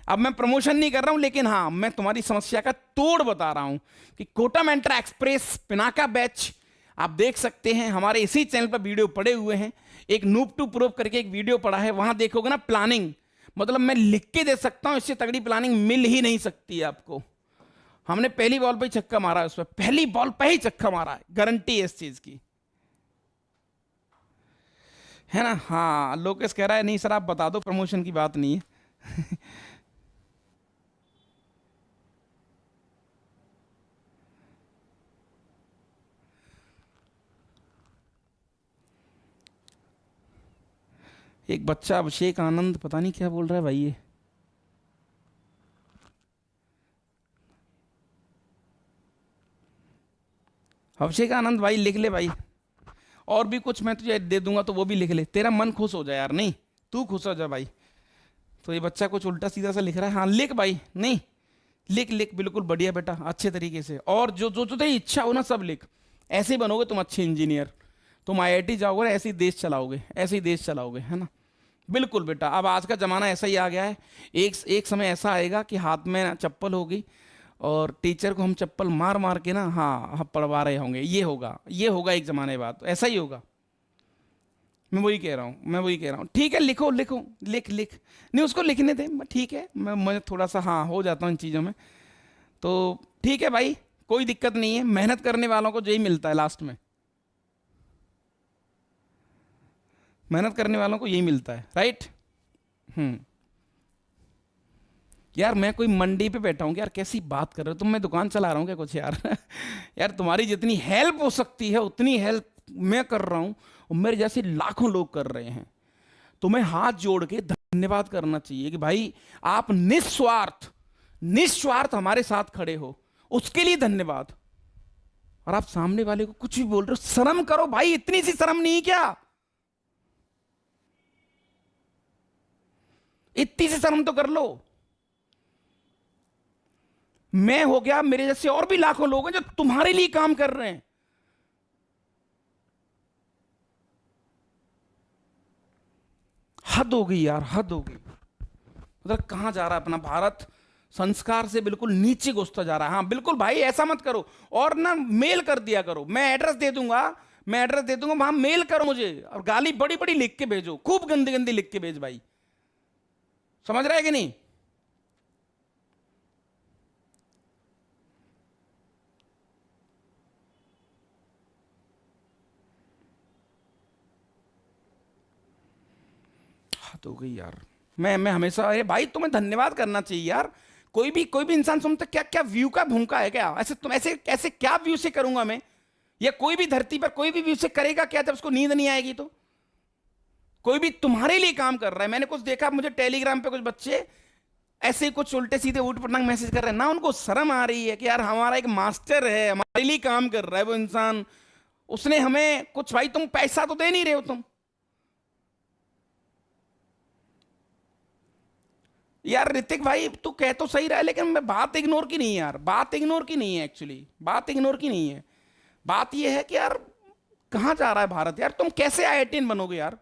अब मैं प्रमोशन नहीं कर रहा हूं, लेकिन हाँ, मैं तुम्हारी समस्या का तोड़ बता रहा हूं कि Kota mentor express Pinaka batch आप देख सकते हैं, हमारे इसी चैनल पर वीडियो पड़े हुए हैं। एक नूब टू प्रूव करके एक वीडियो पड़ा है, वहां देखोगे ना प्लानिंग, मतलब मैं लिख के दे सकता हूं, इससे तगड़ी प्लानिंग मिल ही नहीं सकती है आपको। हमने पहली बॉल पे ही छक्का मारा है, उस पर पहली बॉल पे ही छक्का मारा है, गारंटी है इस चीज की, है ना। हाँ, लोकेश कह रहा है नहीं सर आप बता दो, प्रमोशन की बात नहीं है। एक बच्चा अभिषेक आनंद पता नहीं क्या बोल रहा है भाई ये। अभिषेक आनंद भाई लिख ले भाई, और भी कुछ मैं तुझे दे दूंगा तो वो भी लिख ले, तेरा मन खुश हो जाए यार, नहीं तू खुश हो जा भाई। तो ये बच्चा कुछ उल्टा सीधा सा लिख रहा है, हाँ लिख भाई, नहीं लिख लिख, बिल्कुल बढ़िया बेटा, अच्छे तरीके से। और जो जो जो तेरी इच्छा हो ना सब लिख, ऐसे ही बनोगे तुम अच्छे इंजीनियर, तुम आईआईटी जाओगे, ऐसे ही देश चलाओगे, ऐसे ही देश चलाओगे, है ना। बिल्कुल बेटा, अब आज का ज़माना ऐसा ही आ गया है। एक समय ऐसा आएगा कि हाथ में चप्पल होगी और टीचर को हम चप्पल मार मार के ना, हाँ हम पढ़वा रहे होंगे, ये होगा एक ज़माने बाद, ऐसा ही होगा। मैं वही कह रहा हूँ, ठीक है लिखो लिखो, लिख लिख, नहीं उसको लिखने दे, ठीक है, मैं थोड़ा सा हाँ हो जाता हूँ इन चीज़ों में, तो ठीक है भाई, कोई दिक्कत नहीं है। मेहनत करने वालों को यही मिलता है लास्ट में, मेहनत करने वालों को यही मिलता है, राइट। यार मैं कोई मंडी पे बैठा हूँ यार, कैसी बात कर रहे हो तुम, मैं दुकान चला रहा हूँ क्या कुछ यार। यार तुम्हारी जितनी हेल्प हो सकती है उतनी हेल्प मैं कर रहा हूँ, और मेरे जैसे लाखों लोग कर रहे हैं। तुम्हें हाथ जोड़ के धन्यवाद करना चाहिए कि भाई आप निस्वार्थ हमारे साथ खड़े हो, उसके लिए धन्यवाद। और आप सामने वाले को कुछ भी बोल रहे हो, शर्म करो भाई, इतनी सी शर्म नहीं क्या, इतनी सी शर्म तो कर लो। मैं हो गया, मेरे जैसे और भी लाखों लोग हैं जो तुम्हारे लिए काम कर रहे हैं। हद हो गई यार, हद हो गई। मतलब कहां जा रहा है अपना भारत, संस्कार से बिल्कुल नीचे घुसता जा रहा है। हाँ बिल्कुल भाई, ऐसा मत करो। और ना मेल कर दिया करो, मैं एड्रेस दे दूंगा, वहां मेल करो मुझे, और गाली बड़ी बड़ी लिख के भेजो, खूब गंदी गंदी लिख के भेज भाई, समझ रहा है कि नहीं। हद हो गई यार। मैं हमेशा, अरे भाई तुम्हें धन्यवाद करना चाहिए यार। कोई भी इंसान सुनता क्या क्या व्यू का भूखा है क्या, ऐसे तुम ऐसे क्या व्यू से करूंगा मैं, या कोई भी धरती पर कोई भी व्यू से करेगा क्या जब उसको नींद नहीं आएगी। तो कोई भी तुम्हारे लिए काम कर रहा है। मैंने कुछ देखा, मुझे टेलीग्राम पे कुछ बच्चे ऐसे कुछ उल्टे सीधे ऊट पटांग मैसेज कर रहे हैं ना, उनको शर्म आ रही है कि यार हमारा एक मास्टर है, हमारे लिए काम कर रहा है वो इंसान, उसने हमें कुछ, भाई तुम पैसा तो दे नहीं रहे हो तुम। यार ऋतिक भाई तू कह तो सही रहा है, लेकिन मैं बात इग्नोर की नहीं है यार, बात इग्नोर की नहीं है एक्चुअली, बात इग्नोर की नहीं है। बात यह है कि यार कहां जा रहा है भारत यार, तुम कैसे आईआईटीएन बनोगे यार,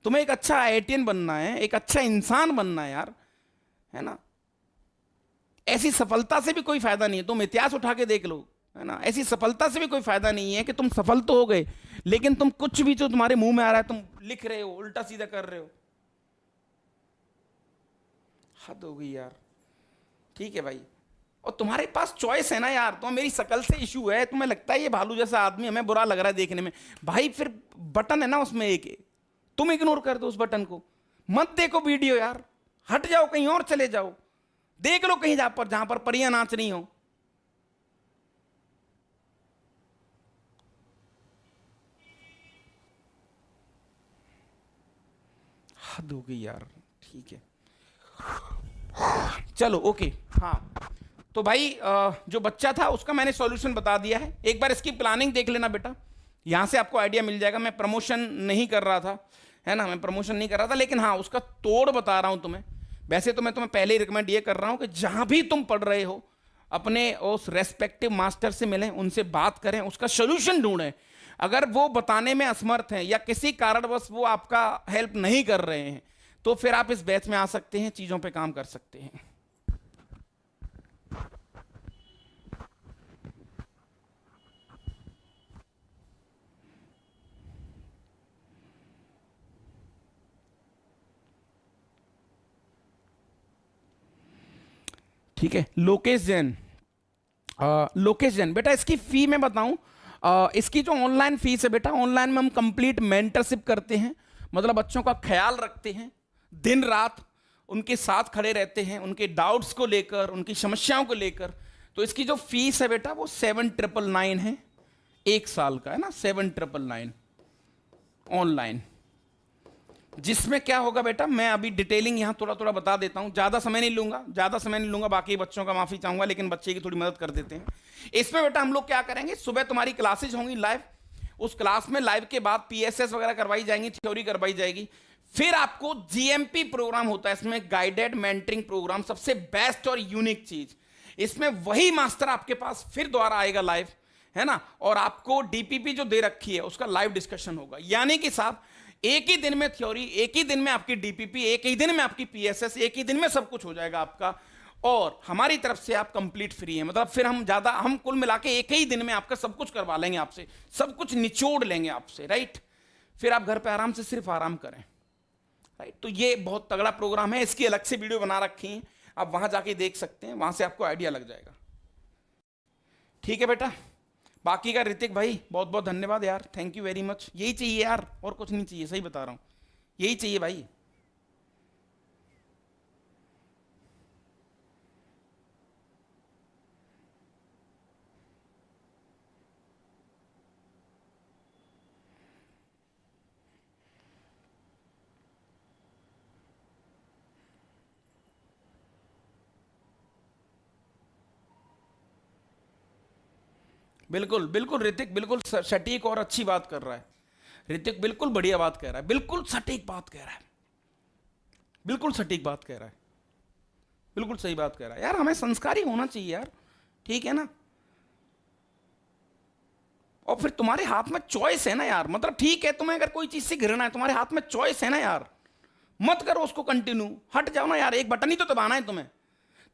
तुम्हें एक अच्छा आईआईटीएन बनना है, एक अच्छा इंसान बनना है यार, है ना। ऐसी सफलता से भी कोई फायदा नहीं है, तुम इतिहास उठा के देख लो, है ना। ऐसी सफलता से भी कोई फायदा नहीं है कि तुम सफल तो हो गए, लेकिन तुम कुछ भी जो तुम्हारे मुंह में आ रहा है तुम लिख रहे हो, उल्टा सीधा कर रहे हो। हद हो गई यार। ठीक है भाई, और तुम्हारे पास चॉइस है ना यार। तो मेरी शकल से इशू है, तुम्हें लगता है ये भालू जैसा आदमी, हमें बुरा लग रहा है देखने में, भाई फिर बटन है ना उसमें एक, तुम इग्नोर कर दो उस बटन को, मत देखो वीडियो यार, हट जाओ कहीं और चले जाओ, देख लो कहीं जहां पर परियां नाच रही हो। हद हो गई यार। ठीक है चलो ओके। हाँ तो भाई जो बच्चा था उसका मैंने सॉल्यूशन बता दिया है, एक बार इसकी प्लानिंग देख लेना बेटा, यहां से आपको आइडिया मिल जाएगा। मैं प्रमोशन नहीं कर रहा था, है ना, मैं प्रमोशन नहीं कर रहा था, लेकिन हाँ उसका तोड़ बता रहा हूं तुम्हें। वैसे तो मैं तुम्हें पहले ही रिकमेंड ये कर रहा हूं कि जहां भी तुम पढ़ रहे हो अपने उस रेस्पेक्टिव मास्टर से मिलें, उनसे बात करें, उसका सोल्यूशन ढूंढें। अगर वो बताने में असमर्थ हैं या किसी कारणवश वो आपका हेल्प नहीं कर रहे हैं, तो फिर आप इस बैच में आ सकते हैं, चीजों पे काम कर सकते हैं। ठीक है लोकेश जैन, लोकेश जैन बेटा इसकी फी मैं बताऊं, इसकी जो ऑनलाइन फीस है बेटा, ऑनलाइन में हम कंप्लीट मेंटरशिप करते हैं, मतलब बच्चों का ख्याल रखते हैं, दिन रात उनके साथ खड़े रहते हैं, उनके डाउट्स को लेकर, उनकी समस्याओं को लेकर। तो इसकी जो फीस है बेटा वो 7,999 है, एक साल का है ना, 7,999 ऑनलाइन। जिसमें क्या होगा बेटा, मैं अभी डिटेलिंग यहां थोड़ा थोड़ा बता देता हूं, ज्यादा समय नहीं लूंगा, ज्यादा समय नहीं लूंगा, बाकी बच्चों का माफी चाहूंगा, लेकिन बच्चे की थोड़ी मदद कर देते हैं। इसमें बेटा हम लोग क्या करेंगे, सुबह तुम्हारी क्लासेज होंगी लाइव, उस क्लास में लाइव के बाद पीएसएस वगैरह करवाई जाएंगी, थ्योरी करवाई जाएगी। फिर आपको जीएमपी प्रोग्राम होता है, इसमें गाइडेड मेंटरिंग प्रोग्राम, सबसे बेस्ट और यूनिक चीज इसमें वही मास्टर आपके पास फिर दोबारा आएगा लाइव, है ना, और आपको डीपीपी जो दे रखी है उसका लाइव डिस्कशन होगा। यानी कि साहब एक ही दिन में थ्योरी, एक ही दिन में आपकी डीपीपी, एक ही दिन में आपकी पीएसएस, एक ही दिन में सब कुछ हो जाएगा आपका, और हमारी तरफ से आप कंप्लीट फ्री हैं। मतलब फिर हम कुल मिला के एक ही दिन में आपका सब कुछ करवा लेंगे, आपसे सब कुछ निचोड़ लेंगे आपसे, राइट। फिर आप घर पे आराम से सिर्फ आराम करें, राइट। तो ये बहुत तगड़ा प्रोग्राम है, इसकी अलग से वीडियो बना रखी है, आप वहां जाके देख सकते हैं, वहां से आपको आइडिया लग जाएगा। ठीक है बेटा, बाकी का ऋतिक भाई बहुत बहुत धन्यवाद यार, थैंक यू वेरी मच। यही चाहिए यार, और कुछ नहीं चाहिए, सही बता रहा हूं, यही चाहिए भाई। बिल्कुल बिल्कुल ऋतिक, बिल्कुल सटीक और अच्छी बात कर रहा है ऋतिक, बिल्कुल बढ़िया बात कह रहा है, बिल्कुल सटीक बात कह रहा है, बिल्कुल सटीक बात कह रहा है, बिल्कुल सही बात कह रहा है यार। हमें संस्कारी होना चाहिए यार, ठीक है ना। और फिर तुम्हारे हाथ में चॉइस है ना यार, मतलब ठीक है, तुम्हें अगर कोई चीज से घृणा है, तुम्हारे हाथ में चॉइस है ना यार, मत करो उसको कंटिन्यू, हट जाओ ना यार। एक बटन ही तो दबाना है तुम्हें,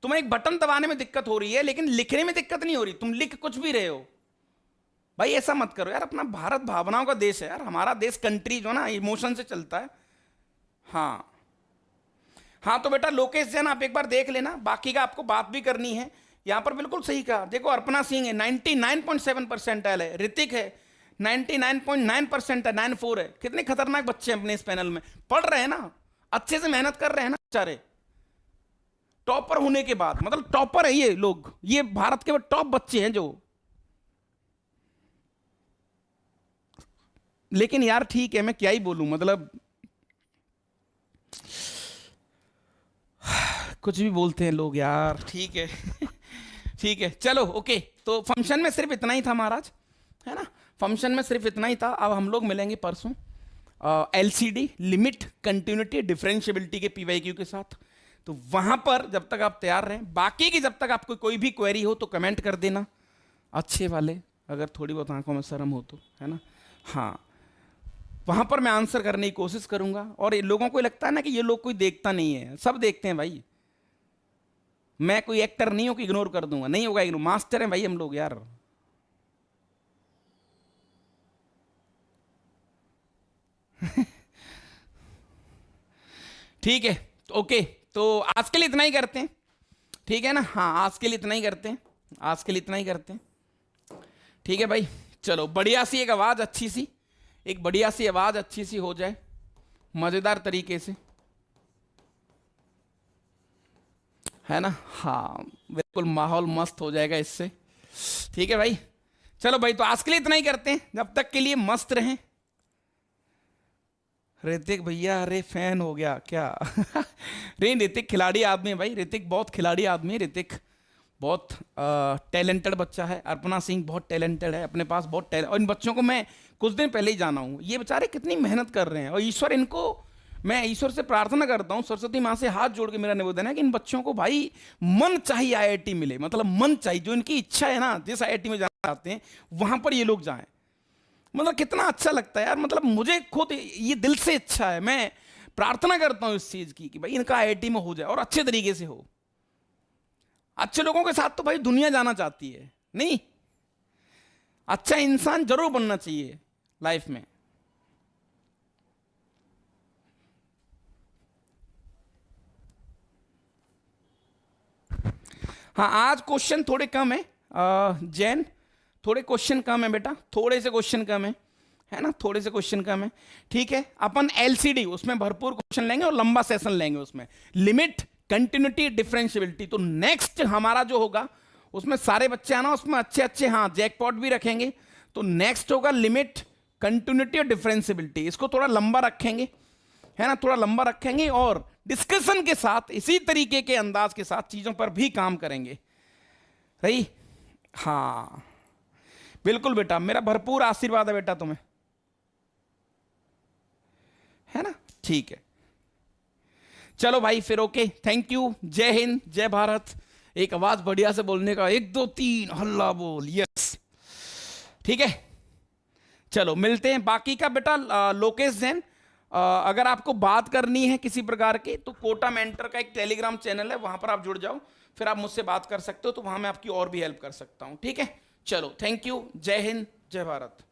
तुम्हें एक बटन दबाने में दिक्कत हो रही है, लेकिन लिखने में दिक्कत नहीं हो रही, तुम लिख कुछ भी रहे हो। भाई ऐसा मत करो यार, अपना भारत भावनाओं का देश है यार, हमारा देश कंट्री जो ना इमोशन से चलता है। हाँ हाँ तो बेटा लोकेश जैन आप एक बार देख लेना, बाकी का आपको बात भी करनी है। यहां पर बिल्कुल सही कहा, देखो अर्पना सिंह है 99.7% है, ऋतिक है 99.9% है, 94 है। कितने खतरनाक बच्चे हैं अपने इस पैनल में, पढ़ रहे हैं ना, अच्छे से मेहनत कर रहे हैं ना बेचारे, टॉपर होने के बाद, मतलब टॉपर है ये लोग, ये भारत के टॉप बच्चे हैं जो। लेकिन यार ठीक है, मैं क्या ही बोलूं, मतलब कुछ भी बोलते हैं लोग यार, ठीक है ठीक है चलो ओके। तो फंक्शन में सिर्फ इतना ही था महाराज, है ना, फंक्शन में सिर्फ इतना ही था। अब हम लोग मिलेंगे परसों एलसीडी, लिमिट कंटिन्यूटी डिफरेंशियबिलिटी के पीवाईक्यू के साथ। तो वहां पर जब तक आप तैयार रहें, बाकी की जब तक आपको कोई भी क्वेरी हो तो कमेंट कर देना, अच्छे वाले, अगर थोड़ी बहुत आंखों में शर्म हो तो, है ना। हाँ वहां पर मैं आंसर करने की कोशिश करूंगा। और ये लोगों को लगता है ना कि ये लोग कोई देखता नहीं है, सब देखते हैं भाई, मैं कोई एक्टर नहीं हूं कि इग्नोर कर दूंगा, नहीं होगा इग्नोर, मास्टर हैं भाई हम लोग यार ठीक है ओके, तो आज के लिए इतना ही करते हैं, ठीक है ना? हाँ, आज के लिए इतना ही करते हैं, आज के लिए इतना ही करते हैं। ठीक है भाई, चलो बढ़िया सी एक आवाज अच्छी सी, एक बढ़िया सी आवाज अच्छी सी हो जाए मजेदार तरीके से, है ना? हाँ बिल्कुल, माहौल मस्त हो जाएगा इससे। ठीक है भाई, चलो भाई, तो आज के लिए इतना ही करते हैं, जब तक के लिए मस्त रहें। ऋतिक भैया, अरे फैन हो गया क्या? नहीं, ऋतिक खिलाड़ी आदमी है भाई, ऋतिक बहुत खिलाड़ी आदमी है। ऋतिक बहुत टैलेंटेड बच्चा है। अर्पणा सिंह बहुत टैलेंटेड है, अपने पास बहुत टैलेंट, और इन बच्चों को मैं कुछ दिन पहले ही जाना हूँ। ये बेचारे कितनी मेहनत कर रहे हैं, और ईश्वर इनको, मैं ईश्वर से प्रार्थना करता हूँ, सरस्वती माँ से हाथ जोड़ के मेरा निवेदन है कि इन बच्चों को भाई मन चाहिए आईआईटी मिले, मतलब मन चाहिए, जो इनकी इच्छा है ना, जिस आईआईटी में जाना चाहते हैं वहां पर ये लोग जाएं। मतलब कितना अच्छा लगता है यार, मतलब मुझे खुद ये दिल से इच्छा है, मैं प्रार्थना करता हूं इस चीज की कि भाई इनका आईआईटी में हो जाए और अच्छे तरीके से हो। अच्छे लोगों के साथ तो भाई दुनिया जाना चाहती है, नहीं? अच्छा इंसान जरूर बनना चाहिए लाइफ में। हाँ, आज क्वेश्चन थोड़े कम है जैन, थोड़े क्वेश्चन कम है बेटा, थोड़े से क्वेश्चन कम है ना? थोड़े से क्वेश्चन कम है। ठीक है, अपन एलसीडी उसमें भरपूर क्वेश्चन लेंगे और लंबा सेशन लेंगे उसमें, लिमिट, कंटिन्यूटी, डिफरेंशियबिलिटी। तो नेक्स्ट हमारा जो होगा उसमें सारे बच्चे आना, उसमें अच्छे अच्छे, हाँ, जैकपॉट भी रखेंगे। तो नेक्स्ट होगा लिमिट, कंटिन्यूटी और डिफरेंशियबिलिटी। इसको थोड़ा लंबा रखेंगे, है ना? थोड़ा लंबा रखेंगे और डिस्कशन के साथ, इसी तरीके के अंदाज के साथ चीजों पर भी काम करेंगे। रही? हाँ बिल्कुल बेटा, मेरा भरपूर आशीर्वाद है बेटा तुम्हें, है ना? ठीक है, चलो भाई फिर, ओके, थैंक यू, जय हिंद, जय भारत। एक आवाज बढ़िया से बोलने का, 1 2 3 हल्ला बोल, यस। ठीक है, चलो मिलते हैं। बाकी का बेटा लोकेश जैन, अगर आपको बात करनी है किसी प्रकार की, तो कोटा मेंटर का एक टेलीग्राम चैनल है, वहां पर आप जुड़ जाओ, फिर आप मुझसे बात कर सकते हो, तो वहां मैं आपकी और भी हेल्प कर सकता हूं। ठीक है, चलो, थैंक यू, जय हिंद, जय भारत।